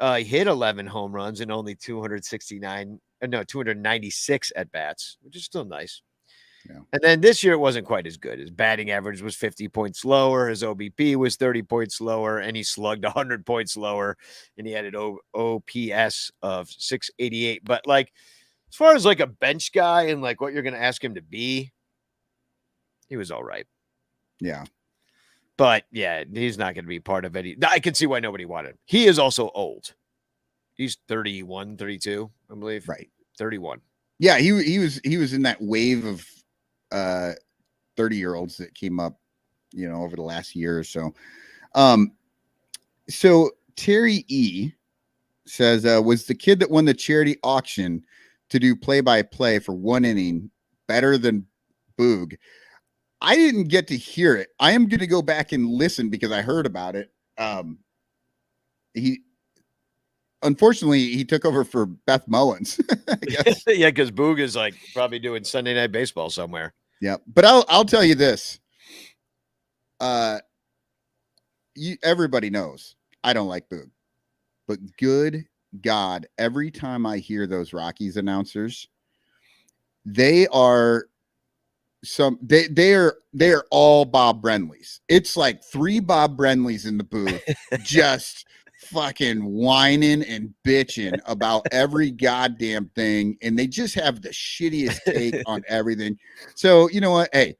He hit 11 home runs and only 296 at bats, which is still nice. Yeah. And then this year it wasn't quite as good. His batting average was 50 points lower. His OBP was 30 points lower, and he slugged 100 points lower, and he had an OPS of 688. But as far as a bench guy and what you're going to ask him to be, he was all right. Yeah. But yeah, he's not going to be part of it. I can see why nobody wanted him. He is also old. He's 31, 32, I believe. Right. 31. Yeah, he was in that wave of 30-year-olds that came up, over the last year or so. So Terry E says, was the kid that won the charity auction to do play-by-play for one inning better than Boog? I didn't get to hear it. I am going to go back and listen because I heard about it. Unfortunately, he took over for Beth Mullins. Yeah, because Boog is probably doing Sunday Night Baseball somewhere. Yeah, but I'll tell you this. Everybody knows I don't like Boog, but good God, every time I hear those Rockies announcers, they are all Bob Brenleys. It's like 3 Bob Brenleys in the booth, just fucking whining and bitching about every goddamn thing, and they just have the shittiest take on everything. So you know what? Hey,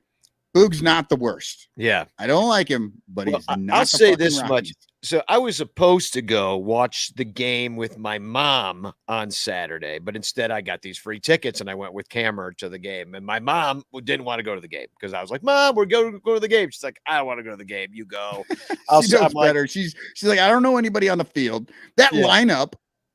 Boog's not the worst. Yeah. I don't like him, but Well, he's not. I'll the say fucking this much. Rockies. So I was supposed to go watch the game with my mom on Saturday, but instead I got these free tickets and I went with Cameron to the game. And my mom didn't want to go to the game because I was like, Mom, we're going to go to the game. She's like, I don't want to go to the game. You go. She knows better. She's like, I don't know anybody on the field. That lineup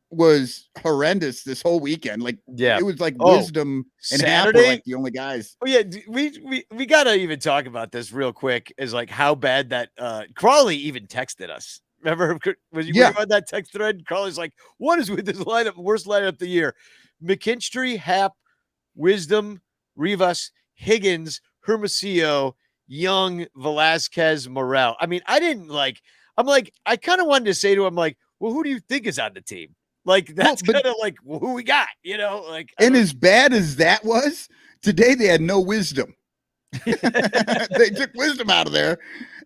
was horrendous this whole weekend. Like, it was like Wisdom and Hap were like the only guys. Oh yeah, we gotta even talk about this real quick. Is like how bad that Crawley even texted us. Remember when you on that text thread? Crawley's like, "What is with this lineup? Worst lineup of the year: McKinstry, Hap, Wisdom, Rivas, Higgins, Hermosillo, Young, Velasquez, Morel." I mean, I didn't like. I'm like, I kind of wanted to say to him, like, well, who do you think is on the team? Like, that's kind of like who we got, you know? Like, and as bad as that was, today they had no Wisdom. They took Wisdom out of there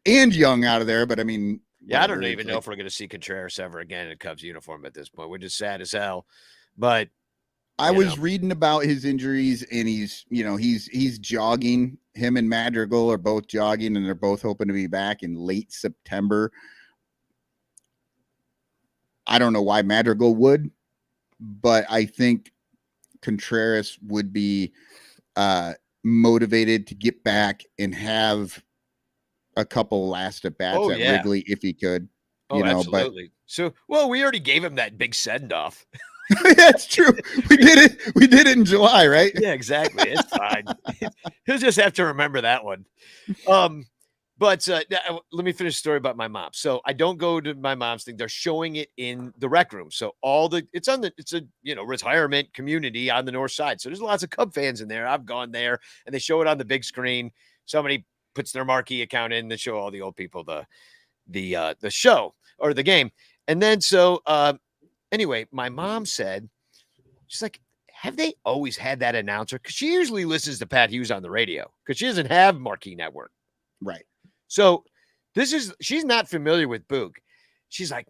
and Young out of there. But I mean, I don't even know if we're going to see Contreras ever again in a Cubs uniform at this point. We're just sad as hell. But I was reading about his injuries, and he's jogging. Him and Madrigal are both jogging, and they're both hoping to be back in late September. I don't know why Madrigal would, but I think Contreras would be motivated to get back and have a couple last at bats at Wrigley if he could. Absolutely. But we already gave him that big send off. That's true. We did it in July, right? Yeah, exactly. It's fine. He'll just have to remember that one. But let me finish the story about my mom. So I don't go to my mom's thing. They're showing it in the rec room. So it's a retirement community on the north side. So there's lots of Cub fans in there. I've gone there and they show it on the big screen. Somebody puts their marquee account in to show all the old people the show or the game. And then anyway, my mom said, she's like, have they always had that announcer? Because she usually listens to Pat Hughes on the radio because she doesn't have Marquee Network. Right. So she's not familiar with Boog. She's like,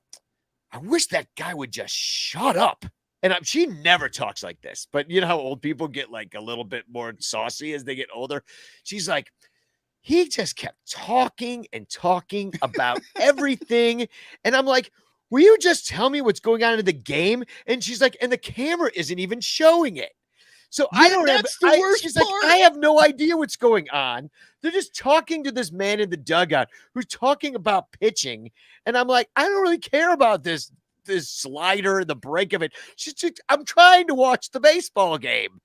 I wish that guy would just shut up. And she never talks like this, but you know how old people get like a little bit more saucy as they get older. She's like, he just kept talking and talking about everything. And I'm like, will you just tell me what's going on in the game? And she's like, and the camera isn't even showing it. So I don't have, she's like, I have no idea what's going on. They're just talking to this man in the dugout who's talking about pitching. And I'm like, I don't really care about this slider, the break of it. I'm trying to watch the baseball game,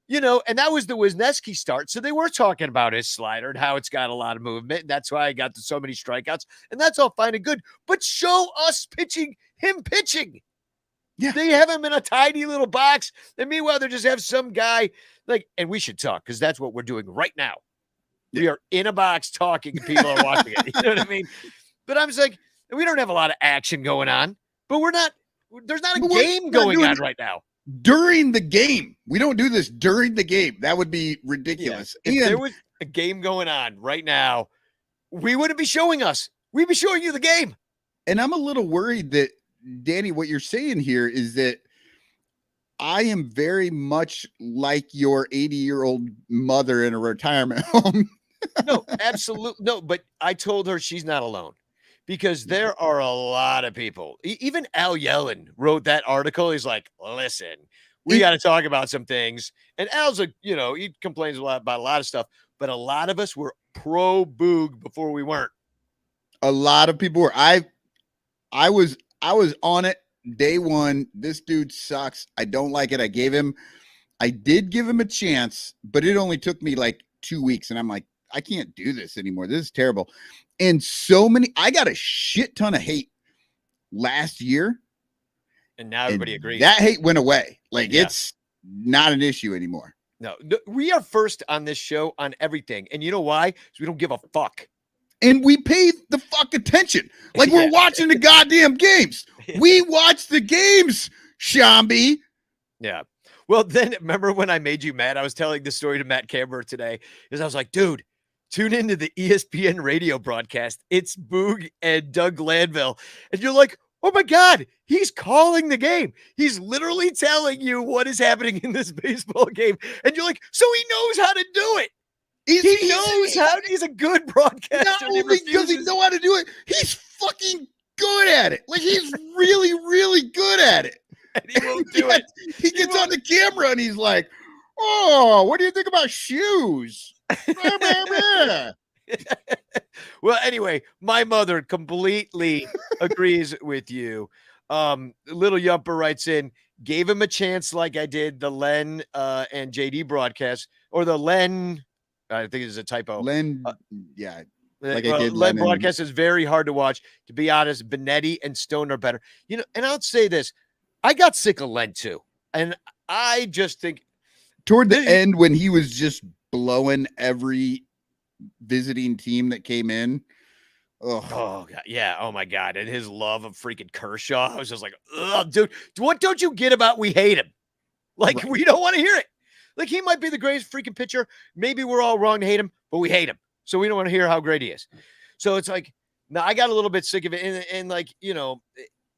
and that was the Wisniewski start. So they were talking about his slider and how it's got a lot of movement. And that's why I got so many strikeouts. And that's all fine and good. But show us him pitching. Yeah. They have him in a tiny little box. And meanwhile, they just have some guy and we should talk because that's what we're doing right now. Yeah. We are in a box talking and people are watching it. You know what I mean? But I'm just like, we don't have a lot of action going on, but there's not a game going on right now. During the game. We don't do this during the game. That would be ridiculous. Yeah. If there was a game going on right now, we wouldn't be showing us. We'd be showing you the game. And I'm a little worried that, Danny, what you're saying here is that I am very much like your 80-year-old mother in a retirement home. No, absolutely. No, but I told her she's not alone because there are a lot of people. Even Al Yellen wrote that article. He's like, listen, we got to talk about some things. And Al's he complains a lot about a lot of stuff, but a lot of us were pro Boog before we weren't. A lot of people were. I was on it day one. This dude sucks. I don't like it. I did give him a chance, but it only took me like 2 weeks. And I'm like, I can't do this anymore. This is terrible. And I got a shit ton of hate last year. And now everybody agrees. That hate went away. It's not an issue anymore. No, we are first on this show on everything. And you know why? Because we don't give a fuck. And we pay the fuck attention. We're watching the goddamn games. We watch the games, Shambi. Yeah. Well, then remember when I made you mad? I was telling the story to Matt Camber today because I was like, dude, tune into the ESPN radio broadcast. It's Boog and Doug Glanville. And you're like, oh my God, he's calling the game. He's literally telling you what is happening in this baseball game. And you're like, so he knows how to do it. He knows how. He's a good broadcaster. Not only does he know how to do it, he's fucking good at it. Like, he's really, really good at it. And he won't do it. He gets on the camera and he's like, "Oh, what do you think about shoes?" Well, anyway, my mother completely agrees with you. Little Yumper writes in, gave him a chance like I did the Len and JD broadcast, or the Len, I think it's a typo. Len, yeah. Like I did Len broadcast is very hard to watch. To be honest, Benetti and Stone are better. You know, and I'll say this. I got sick of Len too. And I just think toward the end when he was just blowing every visiting team that came in. Oh God, yeah. Oh my God. And his love of freaking Kershaw. I was just like, oh, dude, what don't you get about we hate him? Like, right. We don't want to hear it. Like, he might be the greatest freaking pitcher. Maybe we're all wrong to hate him, but we hate him. So we don't want to hear how great he is. So it's like, now I got a little bit sick of it. And like, you know,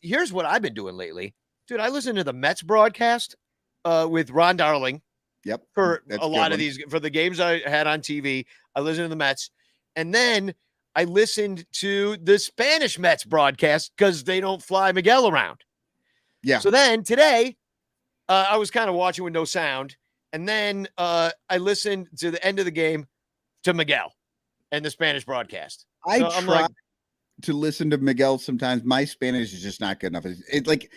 here's what I've been doing lately. Dude, I listened to the Mets broadcast with Ron Darling. Yep. For a lot of these, for the games I had on TV, I listened to the Mets. And then I listened to the Spanish Mets broadcast because they don't fly Miguel around. Yeah. So then today, I was kind of watching with no sound. And then I listened to the end of the game to Miguel and the Spanish broadcast. I try to listen to Miguel sometimes. My Spanish is just not good enough. It's like,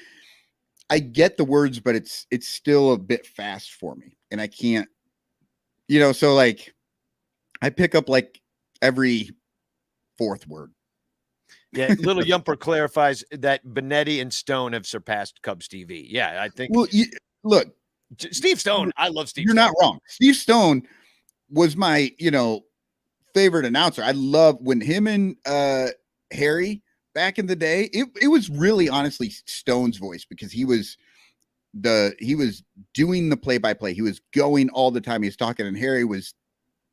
I get the words, but it's still a bit fast for me. And I can't, you know, so like I pick up like every fourth word. Yeah, Little Yumper clarifies that Benetti and Stone have surpassed Cubs TV. Yeah, I think. Well, look, Steve Stone. I love Steve. You're Stone. not wrong. Steve Stone was my, you know, favorite announcer. I love when him and Harry back in the day. It was really honestly Stone's voice because he was doing the play-by-play. He was going all the time. He was talking, and Harry was,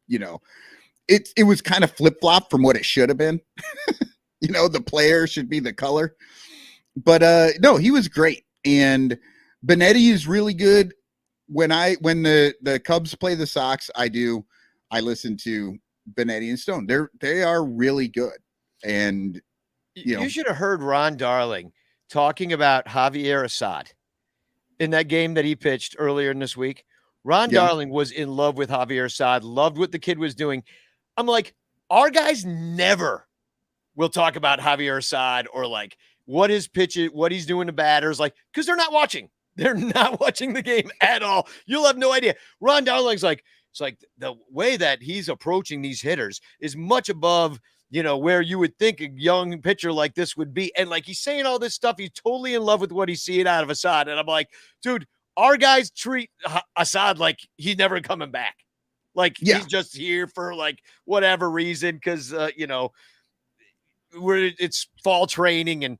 you know, it was kind of flip-flop from what it should have been. You know, the player should be the color. But no, he was great. And Benetti is really good. When the Cubs play the Sox, I listen to Benetti and Stone. They are really good. And you should have heard Ron Darling talking about Javier Assad in that game that he pitched earlier in this week. Ron Darling was in love with Javier Assad, loved what the kid was doing. I'm like, our guys never will talk about Javier Assad or like what his pitch is, what he's doing to batters, like, because they're not watching. They're not watching the game at all. You'll have no idea. Ron Darling's like, it's like the way that he's approaching these hitters is much above, you know, where you would think a young pitcher like this would be. And like, he's saying all this stuff. He's totally in love with what he's seeing out of Assad. And I'm like, dude, our guys treat Assad like he's never coming back. Like he's just here for like whatever reason. Cause you know, it's fall training and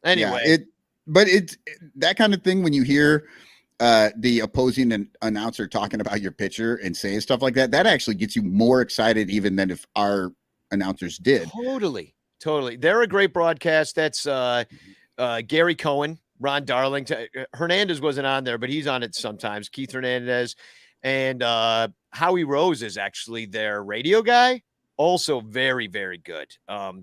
anyway. But it's that kind of thing when you hear the opposing announcer talking about your pitcher and saying stuff like that actually gets you more excited even than if our announcers did. Totally. They're a great broadcast. That's Gary Cohen, Ron Darling. Hernandez wasn't on there, but he's on it sometimes. Keith Hernandez and Howie Rose is actually their radio guy. Also very, very good.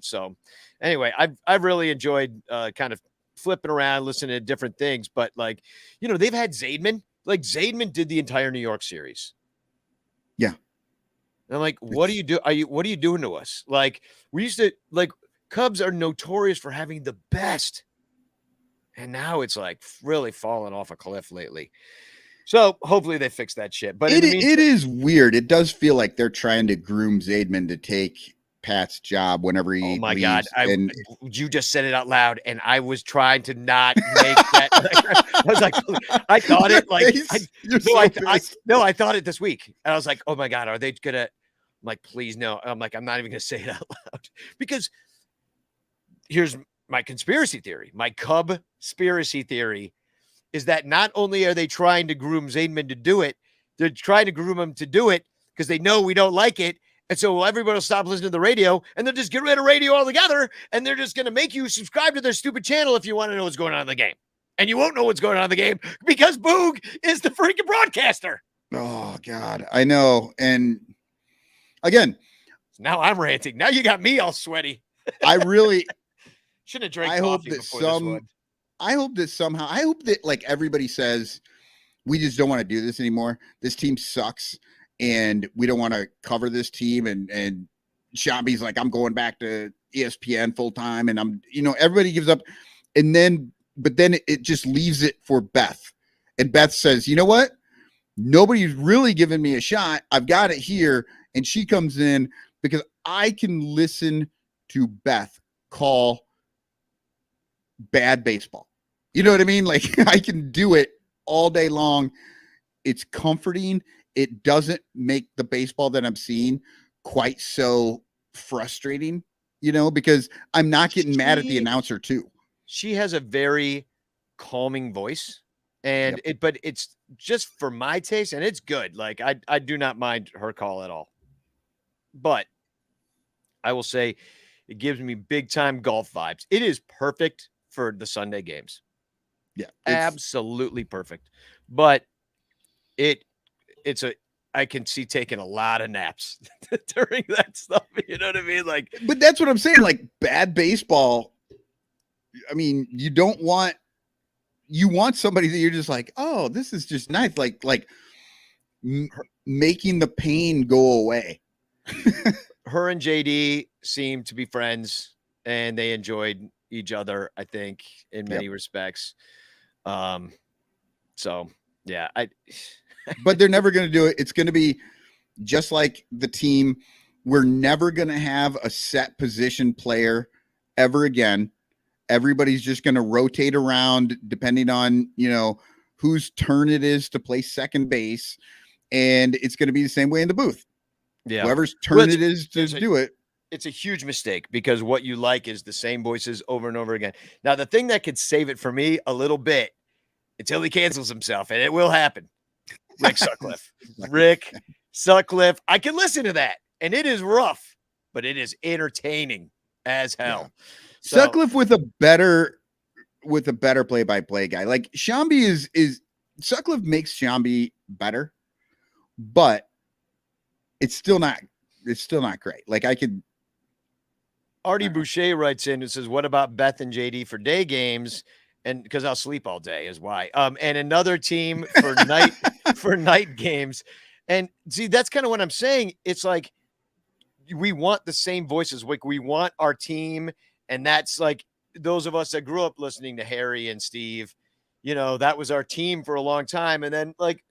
So anyway, I've really enjoyed kind of flipping around, listening to different things, but like, you know, they've had Zaidman. Like Zaidman did the entire New York series. Yeah. And I'm like, what do you do? What are you doing to us? Like we used to like Cubs are notorious for having the best. And now it's like really falling off a cliff lately. So hopefully they fix that shit. But it is weird. It does feel like they're trying to groom Zaidman to take Pat's job whenever he oh my leaves. God. You just said it out loud and I was trying to not make that. I was like, I thought it like, I thought it this week. And I was like, oh my God, are they going to, I'm like, please no. I'm like, I'm not even going to say it out loud because here's my conspiracy theory. My Cub conspiracy theory is that not only are they trying to groom Zaidman to do it, they're trying to groom him to do it because they know we don't like it. And so everybody will stop listening to the radio and they'll just get rid of radio altogether. And they're just going to make you subscribe to their stupid channel if you want to know what's going on in the game. And you won't know what's going on in the game because Boog is the freaking broadcaster. Oh God, I know. And again, Now I'm ranting. Now you got me all sweaty. I really should have drank I hope coffee that before this one. I hope that like everybody says, we just don't want to do this anymore. This team sucks and we don't want to cover this team. And Shambi's like, I'm going back to ESPN full time. And everybody gives up. But then it just leaves it for Beth. And Beth says, you know what? Nobody's really giving me a shot. I've got it here. And she comes in because I can listen to Beth call bad baseball. You know what I mean? Like, I can do it all day long. It's comforting. It doesn't make the baseball that I'm seeing quite so frustrating, because I'm not getting mad at the announcer too. She has a very calming voice, and but it's just for my taste, and it's good. Like, I do not mind her call at all. But I will say it gives me big time golf vibes. It is perfect for the Sunday games. Yeah, absolutely perfect. But I can see taking a lot of naps during that stuff. You know what I mean? Like, but that's what I'm saying. Like, bad baseball. I mean, you want somebody that you're just like, oh, this is just nice. Like making the pain go away. Her and JD seem to be friends, and they enjoyed each other, I think, in many respects. So yeah, but they're never going to do it. It's going to be just like the team. We're never going to have a set position player ever again. Everybody's just going to rotate around depending on, whose turn it is to play second base. And it's going to be the same way in the booth. Yeah. Whoever's turn it is to do it. It's a huge mistake because what you like is the same voices over and over again. Now, the thing that could save it for me a little bit until he cancels himself, and it will happen. Rick Sutcliffe. Rick Sutcliffe. I can listen to that, and it is rough, but it is entertaining as hell. Yeah. Sutcliffe with a better play-by-play guy. Like, Shambi is Sutcliffe makes Shambi better, but it's still not great. Like, Artie Boucher writes in and says, what about Beth and JD for day games? And because I'll sleep all day is why. And another team for night games. And see, that's kind of what I'm saying. It's like, we want the same voices. Like, we want our team. And that's like those of us that grew up listening to Harry and Steve, that was our team for a long time. And then, like,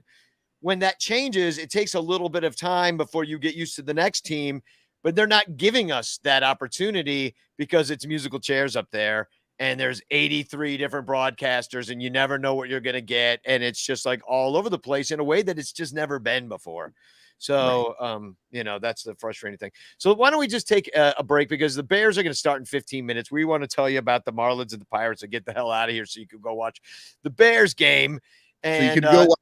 when that changes, it takes a little bit of time before you get used to the next team, but they're not giving us that opportunity because it's musical chairs up there and there's 83 different broadcasters and you never know what you're going to get. And it's just like all over the place in a way that it's just never been before. So, right. That's the frustrating thing. So why don't we just take a break, because the Bears are going to start in 15 minutes. We want to tell you about the Marlins and the Pirates and get the hell out of here so you can go watch the Bears game. And so you could go watch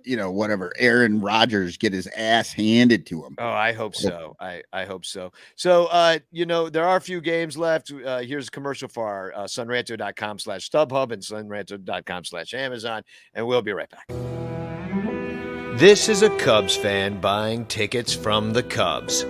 whatever, Aaron Rodgers get his ass handed to him. Oh, I hope so. I hope so. So, there are a few games left. Here's a commercial for our sunranto.com/StubHub and sunranto.com/Amazon, and we'll be right back. This is a Cubs fan buying tickets from the Cubs.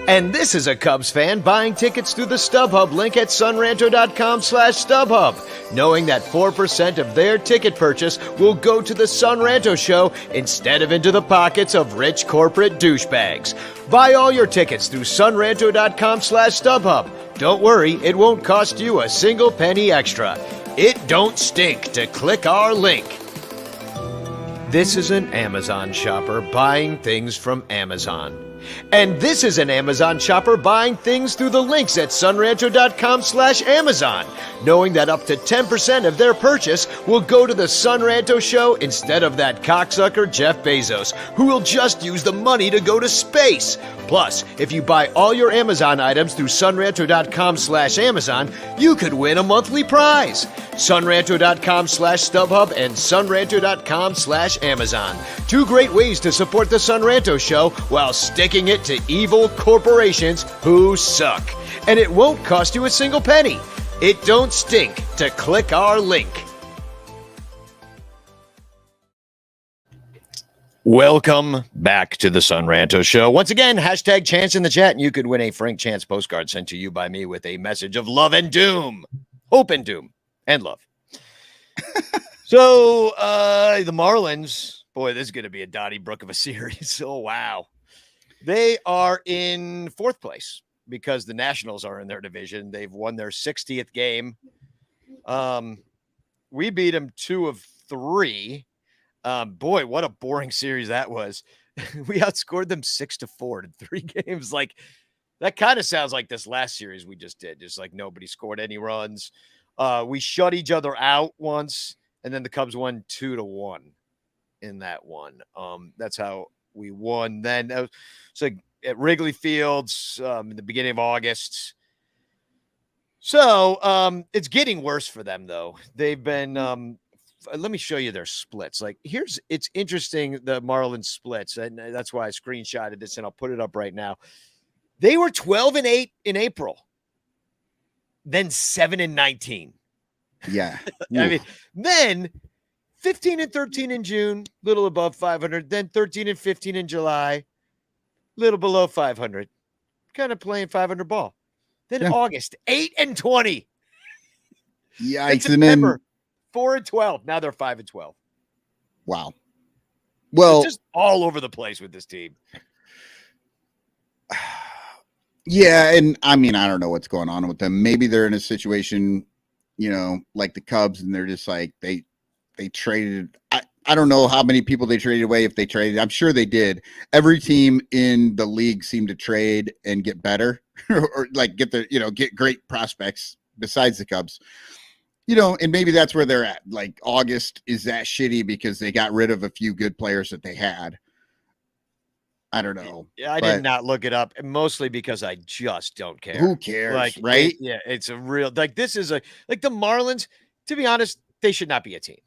And this is a Cubs fan buying tickets through the StubHub link at sunranto.com/StubHub, knowing that 4% of their ticket purchase will go to the Sun Ranto show instead of into the pockets of rich corporate douchebags. Buy all your tickets through sunranto.com/StubHub. Don't worry, it won't cost you a single penny extra. It don't stink to click our link. This is an Amazon shopper buying things from Amazon. And this is an Amazon shopper buying things through the links at sunranto.com/Amazon, knowing that up to 10% of their purchase will go to the Sun Ranto show instead of that cocksucker Jeff Bezos, who will just use the money to go to space. Plus, if you buy all your Amazon items through sunranto.com/Amazon, you could win a monthly prize. sunranto.com/StubHub and sunranto.com/Amazon. Two great ways to support the Sun Ranto show while sticking it to evil corporations who suck. And it won't cost you a single penny. It don't stink to click our link. Welcome back to the Sun Ranto Show. Once again, hashtag Chance in the chat, and you could win a Frank Chance postcard sent to you by me with a message of love and doom, hope and doom, and love. So the Marlins, boy, this is going to be a Donnybrook of a series. Oh, wow. They are in fourth place because the Nationals are in their division. They've won their 60th game. We beat them 2 of 3. Boy, what a boring series that was. We outscored them 6-4 in 3 games. Like, that kind of sounds like this last series we just did. Just like nobody scored any runs. We shut each other out once, and then the Cubs won 2-1 in that one. That's how we won. Then it's like at Wrigley Fields in the beginning of August. So it's getting worse for them, though. They've been let me show you their splits. Like, it's interesting, the Marlins splits, and that's why I screenshotted this, and I'll put it up right now. They were 12-8 in April, then 7-19. Yeah. I mean, then 15-13 in June, little above 500, then 13-15 in July, little below 500, kind of playing 500 ball. Then August, 8-20. Yikes. And then 4-12. Now they're 5-12. Wow. Well, it's just all over the place with this team. Yeah, and I mean, I don't know what's going on with them. Maybe they're in a situation, like the Cubs, and they're just like they traded. I don't know how many people they traded away, if they traded. I'm sure they did. Every team in the league seemed to trade and get better, or like get great prospects besides the Cubs. And maybe that's where they're at. Like, August is that shitty because they got rid of a few good players that they had. I don't know. Yeah, I did not look it up, mostly because I just don't care. Who cares, like, right? It's a real, like, this is like the Marlins, to be honest, they should not be a team.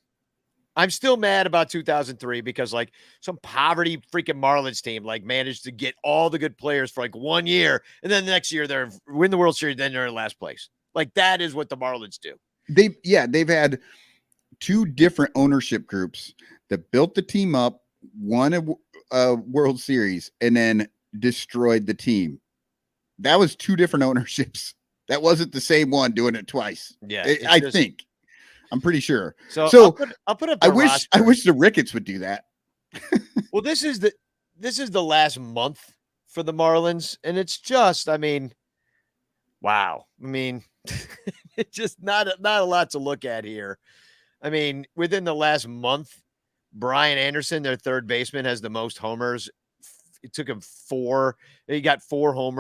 I'm still mad about 2003 because, like, some poverty freaking Marlins team, like, managed to get all the good players for like 1 year, and then the next year they're win the World Series, then they're in last place. Like, that is what the Marlins do. They've had 2 different ownership groups that built the team up, won a World Series, and then destroyed the team. That was 2 different ownerships. That wasn't the same one doing it twice. Yeah, I'm pretty sure. So I'll put up. I wish the Ricketts would do that. Well, this is the last month for the Marlins, and it's just, I mean, wow. I mean, it's just not a lot to look at here. I mean, within the last month, Brian Anderson, their third baseman, has the most homers. It took him 4. He got 4 home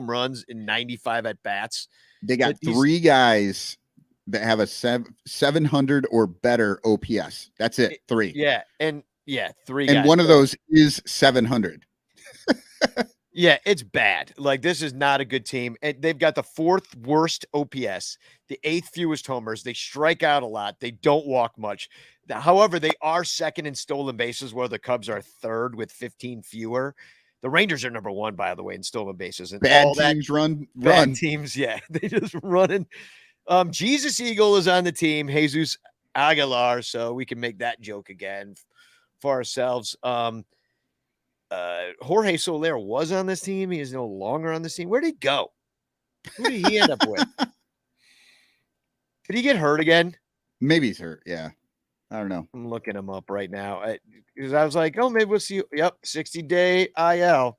runs in 95 at bats. They got 3 guys that have a 700 or better OPS. That's it. 3. Yeah, and 3 and guys. One of those is 700. Yeah, it's bad. Like, this is not a good team. And they've got the 4th worst OPS, the 8th fewest homers. They strike out a lot. They don't walk much. However, they are second in stolen bases, where the Cubs are 3rd with 15 fewer. The Rangers are number 1, by the way, in stolen bases. And bad teams run. Bad teams, yeah. They just running. Jesus Eagle is on the team, Jesus Aguilar, so we can make that joke again for ourselves. Jorge Soler was on this team. He is no longer on this team. Where'd he go? Who did he end up with? Did he get hurt again? Maybe he's hurt. Yeah. I don't know. I'm looking him up right now. Because I was like, oh, maybe we'll see. Yep. 60-day IL.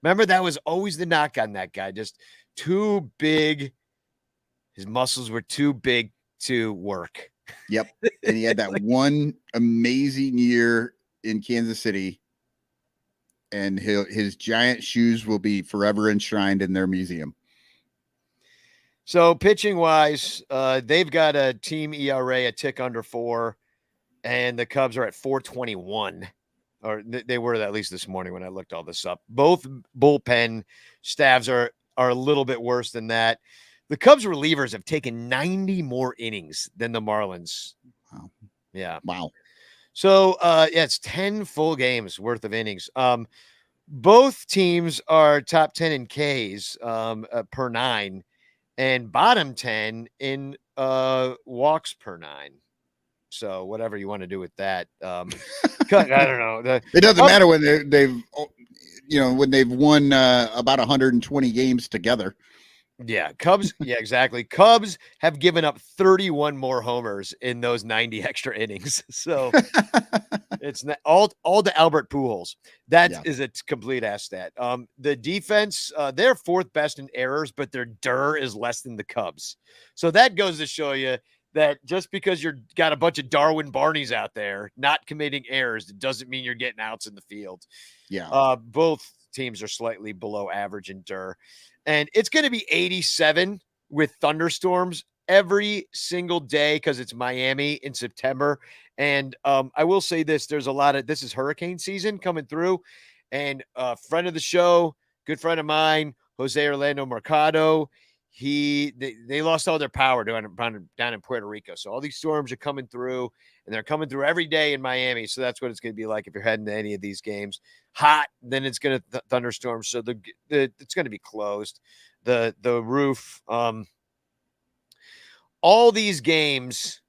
Remember, that was always the knock on that guy. Just too big. His muscles were too big to work. Yep. And he had that one amazing year in Kansas City. And his giant shoes will be forever enshrined in their museum. So, pitching wise, they've got a team ERA a tick under 4, and the Cubs are at 4.21, or they were at least this morning when I looked all this up. Both bullpen staffs are a little bit worse than that. The Cubs relievers have taken 90 more innings than the Marlins. Wow. Yeah. Wow. So, it's 10 full games worth of innings. Both teams are top 10 in Ks per 9, and bottom 10 in walks per 9. So whatever you want to do with that. I don't know. It doesn't matter when they've when they've won about 120 games together. Yeah, Cubs. Yeah, exactly. Cubs have given up 31 more homers in those 90 extra innings. So it's not, all to Albert Pujols. That is a complete ass stat. The defense, they're fourth best in errors, but their DER is less than the Cubs. So that goes to show you that just because you're got a bunch of Darwin Barneys out there not committing errors, it doesn't mean you're getting outs in the field. Yeah. Both teams are slightly below average in DER. And it's going to be 87 with thunderstorms every single day because it's Miami in September. And I will say this, this is hurricane season coming through. And a friend of the show, good friend of mine, Jose Orlando Mercado, they lost all their power down in Puerto Rico. So all these storms are coming through, and they're coming through every day in Miami. So that's what it's going to be like if you're heading to any of these games. Hot, then it's going to thunderstorm. So it's going to be closed. The roof. All these games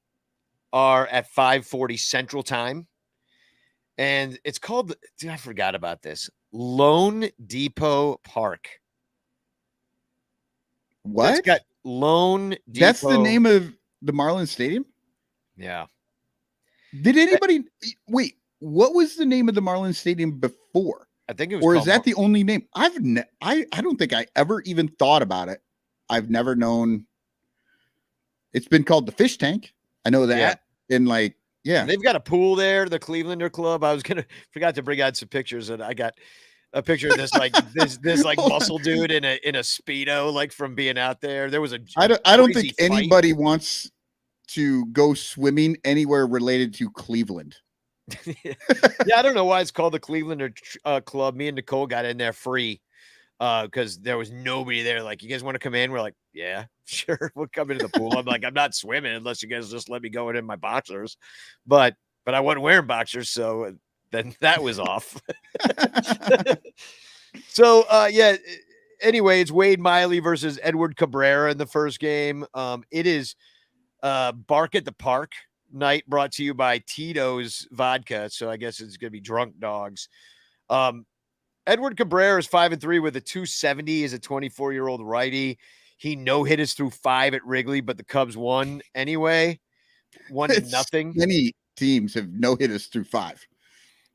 are at 5:40 Central Time, and it's called. I forgot about this. Lone Depot Park. What? It's got Lone Depot. That's the name of the Marlins Stadium? Yeah. Did anybody wait? What was the name of the Marlins Stadium before? I think it was. Or is that the only name? I don't think I ever even thought about it. I've never known. It's been called the Fish Tank. I know that. Yeah. And they've got a pool there, the Clevelander Club. I forgot to bring out some pictures, and I got a picture of this this muscle dude in a Speedo, from being out there. There was I don't think anybody wants to go swimming anywhere related to Cleveland. Yeah, I don't know why it's called the Clevelander Club. Me and Nicole got in there free because there was nobody there. Like, you guys want to come in? We're like, yeah, sure, we'll come into the pool. I'm like, I'm not swimming unless you guys just let me go in my boxers, but I wasn't wearing boxers, so then that was off. So anyway, it's Wade Miley versus Edward Cabrera in the first game. It is Bark at the Park night, brought to you by Tito's Vodka. So I guess it's going to be drunk dogs. Edward Cabrera is 5-3 with a 270 as a 24-year-old righty. He no-hit us through 5 at Wrigley, but the Cubs won anyway. 1-0. Many teams have no-hit us through 5.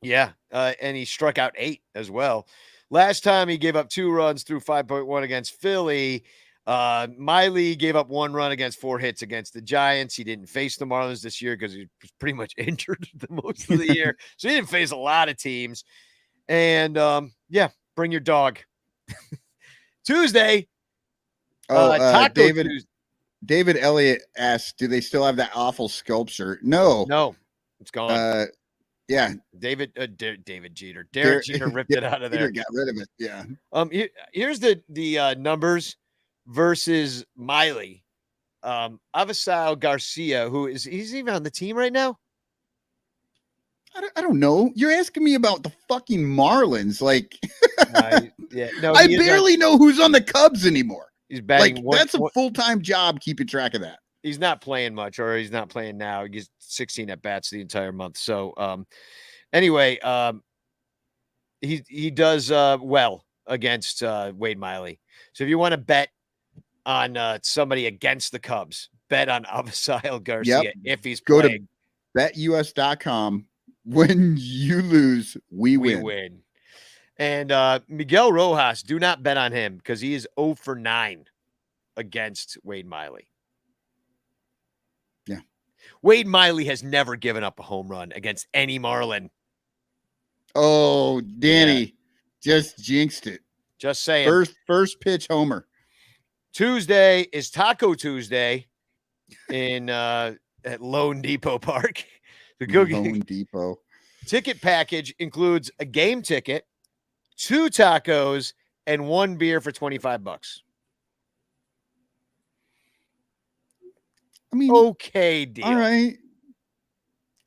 Yeah, and he struck out 8 as well. Last time he gave up 2 runs through 5.1 against Philly. Miley gave up 1 run against 4 hits against the Giants. He didn't face the Marlins this year because he was pretty much injured the most of the year. So he didn't face a lot of teams. And bring your dog. Tuesday. David Elliott asked, do they still have that awful sculpture? No, it's gone. Yeah, David Jeter. Derek Jeter ripped it out of there. Got rid of it. Yeah. Here's the numbers versus Miley. Avisail Garcia, he's even on the team right now. I don't know. You're asking me about the fucking Marlins. I barely know who's on the Cubs anymore. He's batting. That's a full-time job keeping track of that. He's not playing much, or he's not playing now. He gets 16 at bats the entire month. So, anyway, he does well against Wade Miley. So if you want to bet on somebody against the Cubs, bet on Avisail Garcia if he's playing. Go to betus.com. When you lose, we win. And Miguel Rojas, do not bet on him because he is 0 for 9 against Wade Miley. Yeah. Wade Miley has never given up a home run against any Marlin. Oh, Danny just jinxed it. Just saying. First pitch homer. Tuesday is Taco Tuesday at Lone Depot Park. The Lone Depot ticket package includes a game ticket, 2 tacos, and 1 beer for $25. I mean, okay, deal. All right.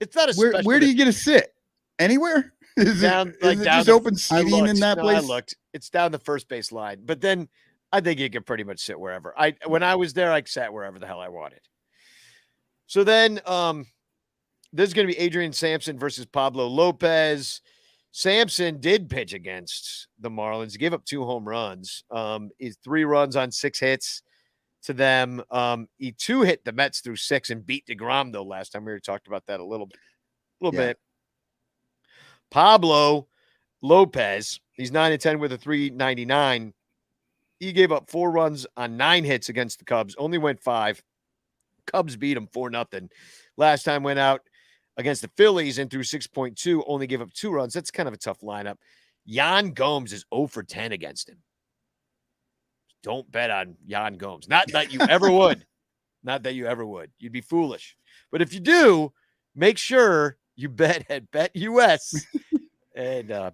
It's not a where do you get to sit? Anywhere? Is it just open seating in that place? I looked. It's down the first base line, but then I think you could pretty much sit wherever. When I was there, I sat wherever the hell I wanted. So then, This is going to be Adrian Sampson versus Pablo Lopez. Sampson did pitch against the Marlins. He gave up 2 home runs. He's 3 runs on 6 hits to them. He 2 hit the Mets through 6 and beat DeGrom, though, last time. We already talked about that a little bit. Pablo Lopez, he's 9-10 with a 3.99. He gave up 4 runs on 9 hits against the Cubs, only went 5. Cubs beat him 4-0. Last time went out against the Phillies and threw 6.2, only gave up 2 runs. That's kind of a tough lineup. Yan Gomes is 0 for 10 against him. Don't bet on Yan Gomes. Not that you ever would. Not that you ever would. You'd be foolish. But if you do, make sure you bet at BetUS. And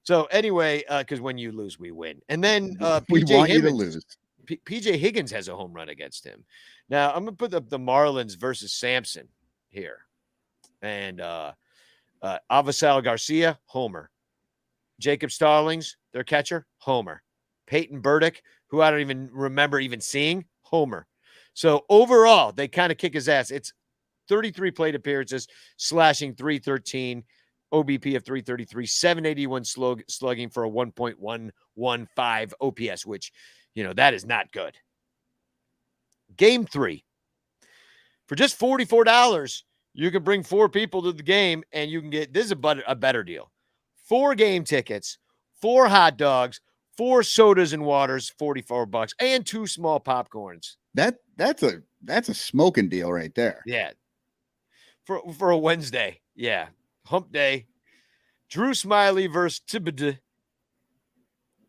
so anyway, because when you lose, we win. And then we want you to lose. PJ Higgins has a home run against him. Now I'm going to put up the Marlins versus Sampson here. And Avisal Garcia, homer. Jacob Stallings, their catcher, homer. Peyton Burdick, who I don't even remember even seeing, homer. So overall, they kind of kick his ass. It's 33 plate appearances, slashing 313, OBP of 333, 781 slugging for a 1.115 OPS, which, that is not good. Game 3. For just $44, you can bring 4 people to the game, and you can get, this is a better deal. 4 game tickets, 4 hot dogs, 4 sodas and waters, $44, and 2 small popcorns. That's a smoking deal right there. Yeah. For a Wednesday. Yeah. Hump day. Drew Smiley versus Thibodeau.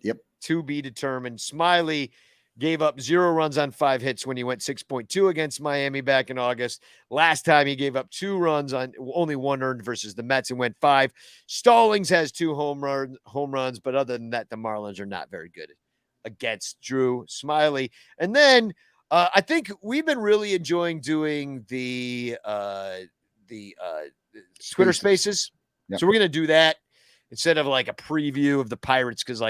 Yep. To be determined. Smiley gave up 0 runs on 5 hits when he went 6.2 against Miami back in August. Last time he gave up 2 runs on only 1 earned versus the Mets and went 5. Stallings has 2 home runs, but other than that, the Marlins are not very good against Drew Smiley. And then I think we've been really enjoying doing the Twitter Spaces. Yep. So we're gonna do that instead of like a preview of the Pirates, because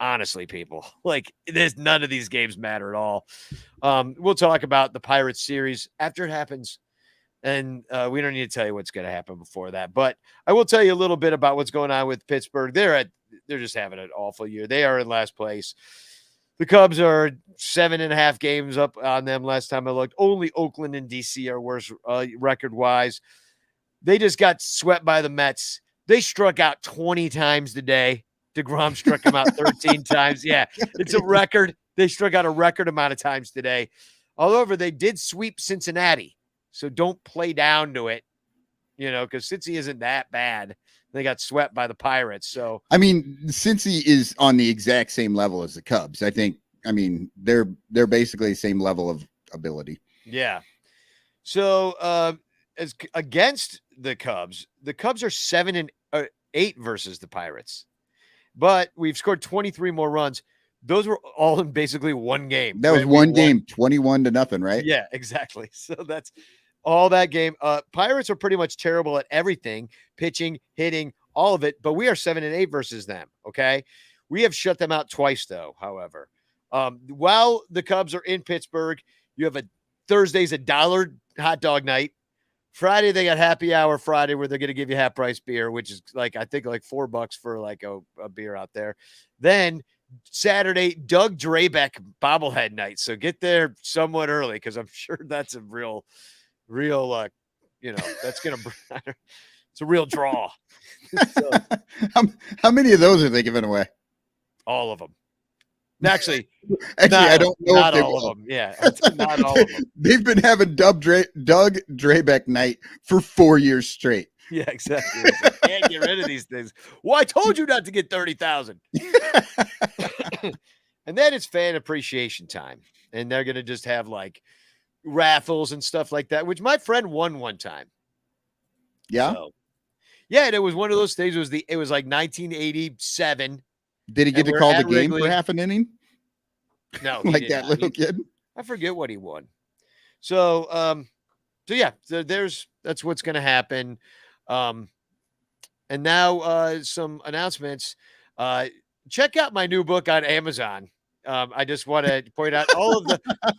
honestly, people, there's none of these games matter at all. We'll talk about the Pirates series after it happens, and we don't need to tell you what's going to happen before that. But I will tell you a little bit about what's going on with Pittsburgh. They're just having an awful year. They are in last place. The Cubs are 7.5 games up on them last time I looked. Only Oakland and DC are worse record-wise. They just got swept by the Mets. They struck out 20 times today. DeGrom struck him out 13 times. Yeah, it's a record. They struck out a record amount of times today. However, they did sweep Cincinnati. So don't play down to it, because Cincy isn't that bad. They got swept by the Pirates. So, Cincy is on the exact same level as the Cubs. They're basically the same level of ability. Yeah. So, as against the Cubs are 7-8 versus the Pirates. But we've scored 23 more runs. Those were all in basically one game. That was one game, 21-0, right? Yeah, exactly. So that's all that game. Pirates are pretty much terrible at everything, pitching, hitting, all of it. But we are 7-8 versus them. Okay. We have shut them out twice, though. However, while the Cubs are in Pittsburgh, you have Thursday's $1 hot dog night. Friday, they got happy hour Friday where they're going to give you half price beer, which is I think $4 for a beer out there. Then Saturday, Doug Drabeck bobblehead night. So get there somewhat early, because I'm sure that's a real, that's going to, it's a real draw. So, how many of those are they giving away? All of them. Actually, I don't know not if they all will. of them. Yeah, not all of them. They've been having Doug Drabeck night for 4 years straight. Yeah, exactly. Can't get rid of these things. Well, I told you not to get 30,000. And then it's fan appreciation time, and they're gonna just have raffles and stuff like that, which my friend won one time. Yeah. So, yeah, and it was one of those things. It was 1987. Did he get to call the game Wrigley for half an inning? No, Like that little kid? I forget what he won. So yeah, that's what's going to happen. And now some announcements. Check out my new book on Amazon. I just want to point out all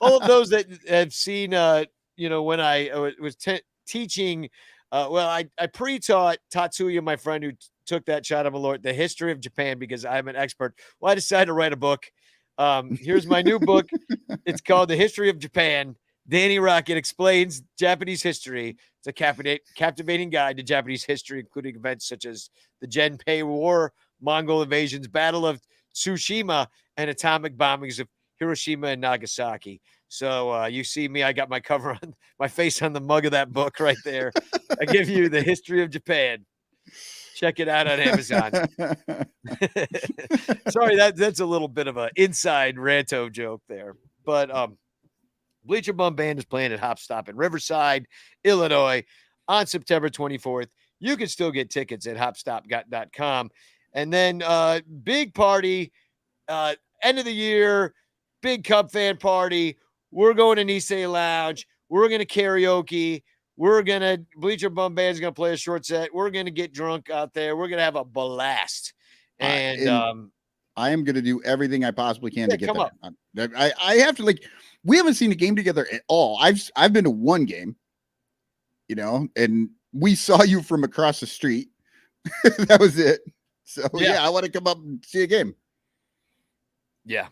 of those that have seen, when I was teaching Well, I pre-taught Tatsuya, my friend who took that shot of Malort, the history of Japan because I'm an expert. Well, I decided to write a book. Here's my new book. It's called The History of Japan. Danny Rocket explains Japanese history. It's a captivating guide to Japanese history, including events such as the Genpei War, Mongol invasions, Battle of Tsushima, and atomic bombings of Hiroshima and Nagasaki. So you see me, I got my cover on my face on the mug of that book right there. I give you the history of Japan. Check it out on Amazon. Sorry, that's a little bit of an inside Ranto joke there. But Bleacher Bum Band is playing at Hop Stop in Riverside, Illinois on September 24th. You can still get tickets at hopstop.com. And then big party, end of the year, big Cub fan party. We're going to Nisei Lounge. We're going to karaoke. Bleacher Bum Band's going to play a short set. We're going to get drunk out there. We're going to have a blast. And I am going to do everything I possibly can to get come there. I have to, like, we haven't seen a game together at all. I've been to one game, you know, and we saw you from across the street. That was it. So yeah, I want to come up and see a game. Yeah.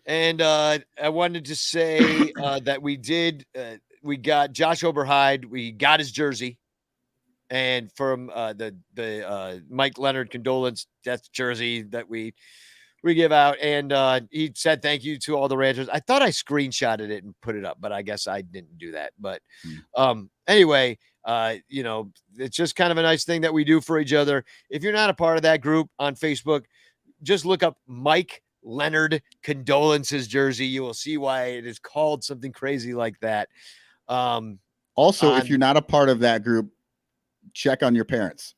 And I wanted to say that we got Josh Oberheide. We got his jersey, and from the Mike Leonard condolence death jersey that we give out. And he said thank you to all the Ranters. I thought I screenshotted it and put it up, but I guess I didn't do that. But anyway, you know, it's just kind of a nice thing that we do for each other. If you're not a part of that group on Facebook, just look up Mike Leonard condolences jersey. You will see why it is called something crazy like that. Also, if you're not a part of that group, check on your parents.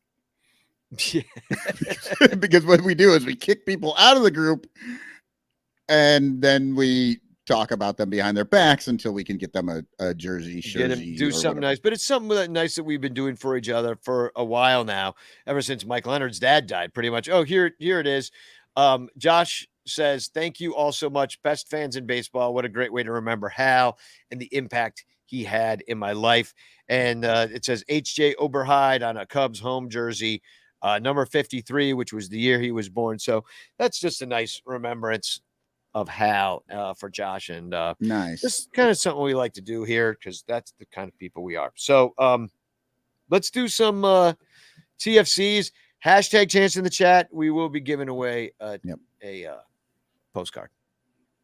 Because what we do is we kick people out of the group and then we talk about them behind their backs until we can get them a jersey, do something nice. But it's something nice that we've been doing for each other for a while now, ever since Mike Leonard's dad died, pretty much. Oh, here it is. Josh says, thank you all so much. Best fans in baseball. What a great way to remember Hal and the impact he had in my life. And it says H.J. Oberheide on a Cubs home jersey, number 53, which was the year he was born. So that's just a nice remembrance of Hal for Josh. And nice. This is kind of something we like to do here because that's the kind of people we are. So let's do some TFCs. Hashtag chance in the chat. We will be giving away a postcard.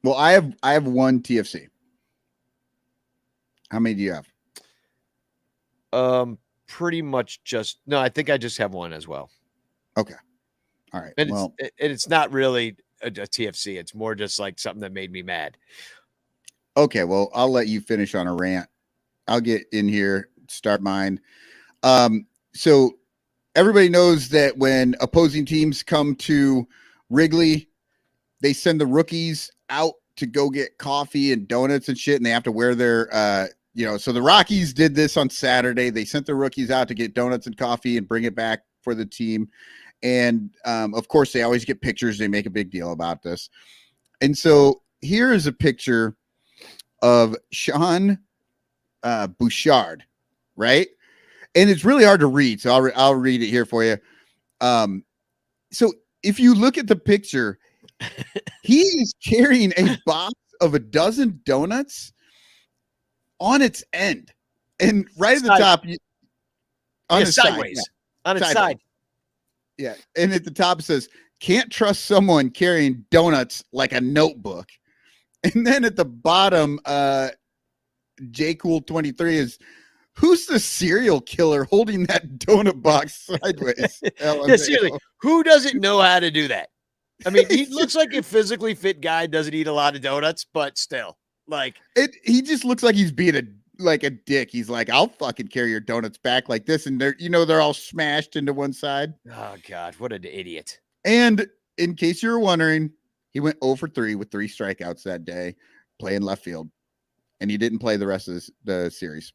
Well, I have one TFC. How many do you have? Pretty much no, I think I just have one as well. Okay. All right. And it's not really a TFC. It's more just like something that made me mad. Okay. Well, I'll let you finish on a rant. I'll get in here, start mine. So everybody knows that when opposing teams come to Wrigley, they send the rookies out to go get coffee and donuts and shit, and they have to wear their, so the Rockies did this on Saturday. They sent the rookies out to get donuts and coffee and bring it back for the team. And, of course, they always get pictures. They make a big deal about this. And so here is a picture of Sean Bouchard, right? And it's really hard to read, so I'll read it here for you. So if you look at the picture, he is carrying a box of a dozen donuts on its end, and right at the top, on its sideways, on its side. Yeah, and at the top it says, "Can't trust someone carrying donuts like a notebook." And then at the bottom, J Cool 23 is, who's the serial killer holding that donut box sideways? Yeah, seriously, who doesn't know how to do that? I mean, he looks like a physically fit guy, doesn't eat a lot of donuts, but still, like he just looks like he's being a dick. He's like, I'll fucking carry your donuts back like this, and they're all smashed into one side. Oh God, what an idiot! And in case you were wondering, he went 0 for 3 with 3 strikeouts that day, playing left field, and he didn't play the rest of the series.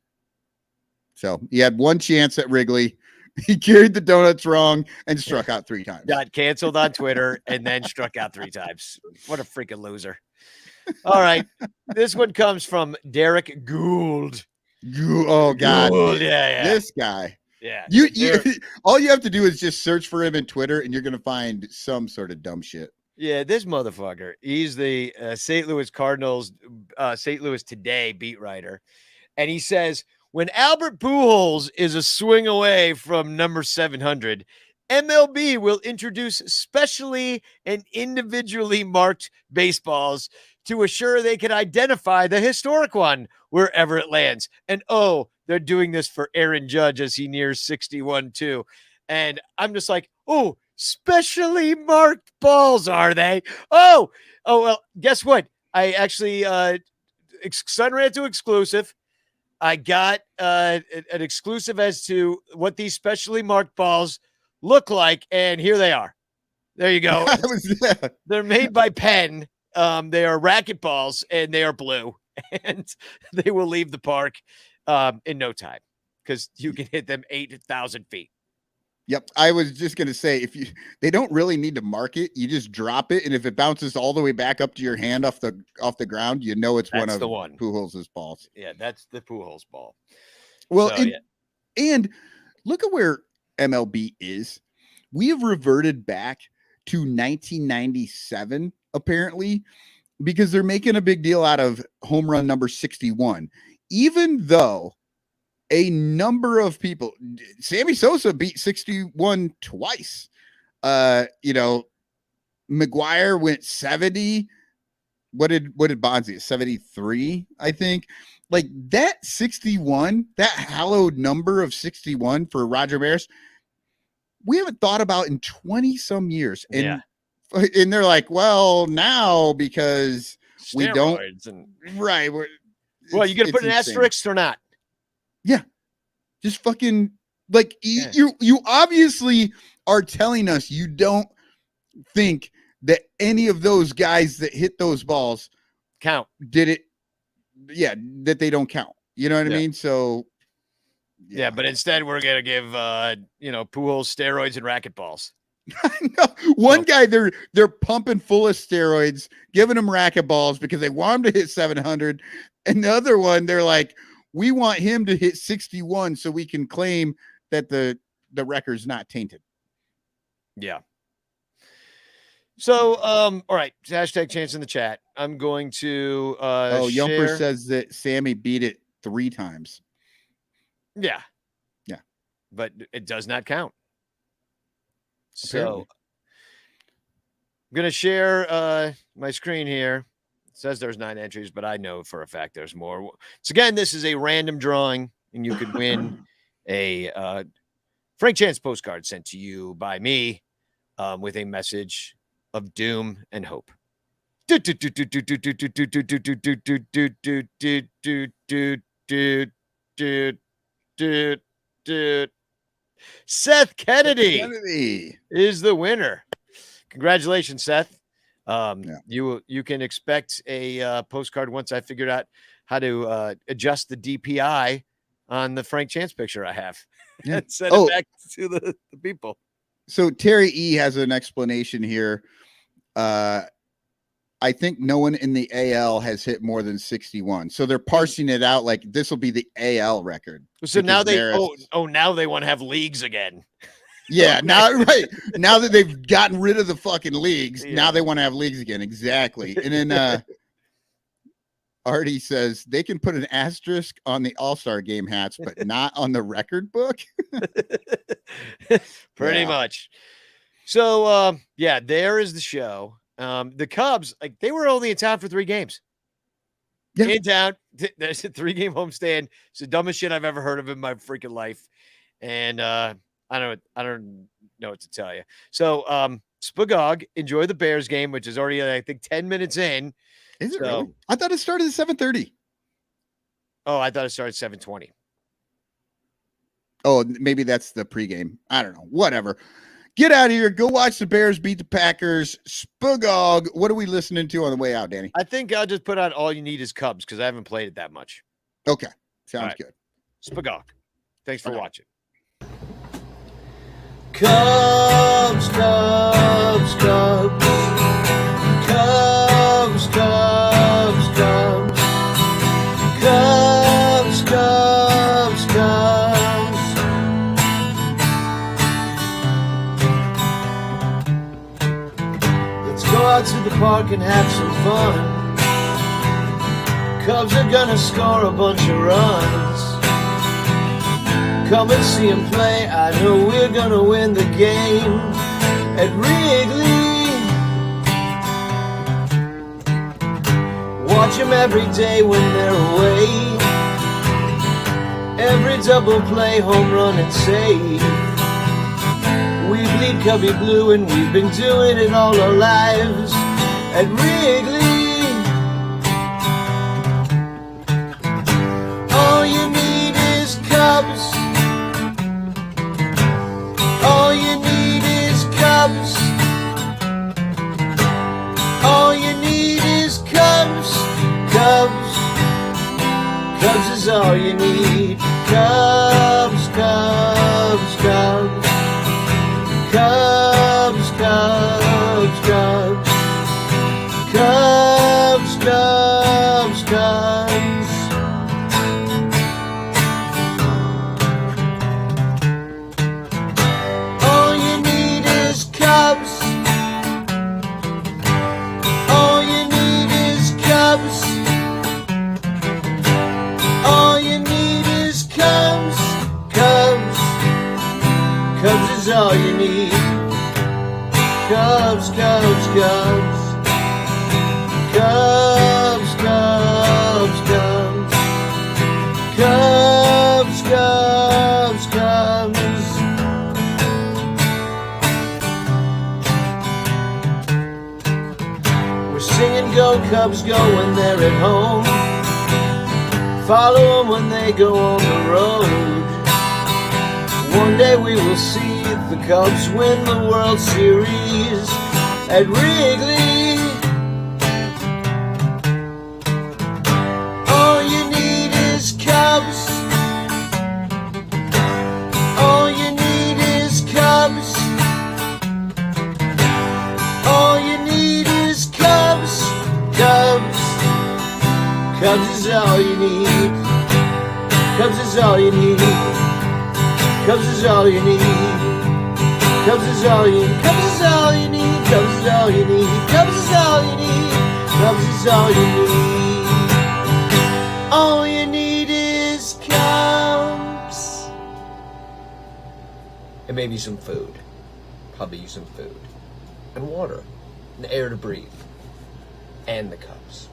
So he had one chance at Wrigley. He carried the donuts wrong and struck out 3 times. Got canceled on Twitter and then struck out 3 times. What a freaking loser. All right. This one comes from Derek Gould. Oh God, Yeah. this guy. Yeah. You They're- all you have to do is just search for him in Twitter, and you're gonna find some sort of dumb shit. Yeah, this motherfucker. He's the St. Louis Cardinals, St. Louis Today beat writer. And he says, when Albert Pujols is a swing away from number 700, MLB will introduce specially and individually marked baseballs to assure they can identify the historic one wherever it lands. And oh, they're doing this for Aaron Judge as he nears 61 too. And I'm just like, oh, specially marked balls, are they? Oh, well, guess what? I actually Sun Ranto exclusive. I got an exclusive as to what these specially marked balls look like, and here they are. There you go. They're made by Penn. They are racket balls, and they are blue, and they will leave the park in no time because you can hit them 8,000 feet. Yep. I was just gonna say, they don't really need to mark it. You just drop it, and if it bounces all the way back up to your hand off the ground, you know it's That's one the of one. Pujols' balls. Yeah, that's the Pujols ball. Well, So, and look at where MLB is. We have reverted back to 1997, apparently, because they're making a big deal out of home run number 61, even though a number of people, Sammy Sosa beat 61 twice. McGuire went 70. What did Bonzi? 73, I think. Like that 61, that hallowed number of 61 for Roger Maris, we haven't thought about in 20 some years. And they're like, well, now because Steroids we don't, right. Well, you gonna put an asterisk or not? Yeah. Just fucking like you obviously are telling us you don't think that any of those guys that hit those balls count. Did it? Yeah, that they don't count. You know what I mean? So yeah, but instead we're gonna give Pujols steroids and racket balls. One guy they're pumping full of steroids, giving him racket balls because they want him to hit 700, and the other one they're like, we want him to hit 61 so we can claim that the record's not tainted. Yeah. So, all right. Hashtag chance in the chat. I'm going to Yumper says that Sammy beat it 3 times. Yeah. Yeah. But it does not count. Apparently. So I'm going to share my screen here. It says there's 9 entries, but I know for a fact there's more. So again, this is a random drawing, and you could win a Frank Chance postcard sent to you by me with a message of doom and hope. Seth Kennedy is the winner. Congratulations, Seth. You can expect a postcard once I figured out how to adjust the DPI on the Frank Chance picture I have. Yeah. Send it back to the people. So Terry E has an explanation here. I think no one in the AL has hit more than 61. So they're parsing it out like this will be the AL record. So now now they want to have leagues again. Yeah, now that they've gotten rid of the fucking leagues, now they want to have leagues again. Exactly. And then Artie says they can put an asterisk on the All-Star game hats, but not on the record book. Pretty much. So there is the show. The Cubs, like they were only in town for 3 games. Yeah. In town, there's a 3-game homestand. It's the dumbest shit I've ever heard of in my freaking life. And I don't know what to tell you. So Spagog, enjoy the Bears game, which is already I think 10 minutes in. Is it really? I thought it started at 7:30. Oh, I thought it started at 7:20. Oh, maybe that's the pregame. I don't know. Whatever. Get out of here. Go watch the Bears beat the Packers. Spagog. What are we listening to on the way out, Danny? I think I'll just put on All You Need Is Cubs because I haven't played it that much. Okay. Sounds good. Spagog. Thanks for watching. Cubs, Cubs, Cubs. Cubs, Cubs, Cubs. Cubs, Cubs. and have some fun. Cubs are gonna score a bunch of runs. Come and see him play, I know we're gonna win the game at Wrigley. Watch him every day when they're away. Every double play, home run and save. We bleed Cubby blue and we've been doing it all our lives at Wrigley. All you need is Cubs. All you need is Cubs. All you need is Cubs. Cubs. Cubs is all you need. Cubs, Cubs, Cubs. Cubs, Cubs, Cubs. Cubs, Cubs, Cubs. All you need is Cubs. All you need is Cubs. All you need is Cubs. Cubs. Cubs is all you need. Cubs, Cubs, Cubs. Cubs, Cubs, Cubs. Cubs, Cubs, Cubs. We're singing Go Cubs Go when they're at home. Follow them when they go on the road. One day we will see the Cubs win the World Series at Wrigley. All you need is Cubs. All you need is Cubs. All you need is Cubs. Cubs. Cubs is all you need. Cubs is all you need. Cubs is all you need. Cubs is all you need. Cubs is all you need. Cubs is all you need. Cubs is all you need. Cubs is all you need. All you need is Cubs. And maybe some food. Probably some food. And water. And air to breathe. And the Cubs.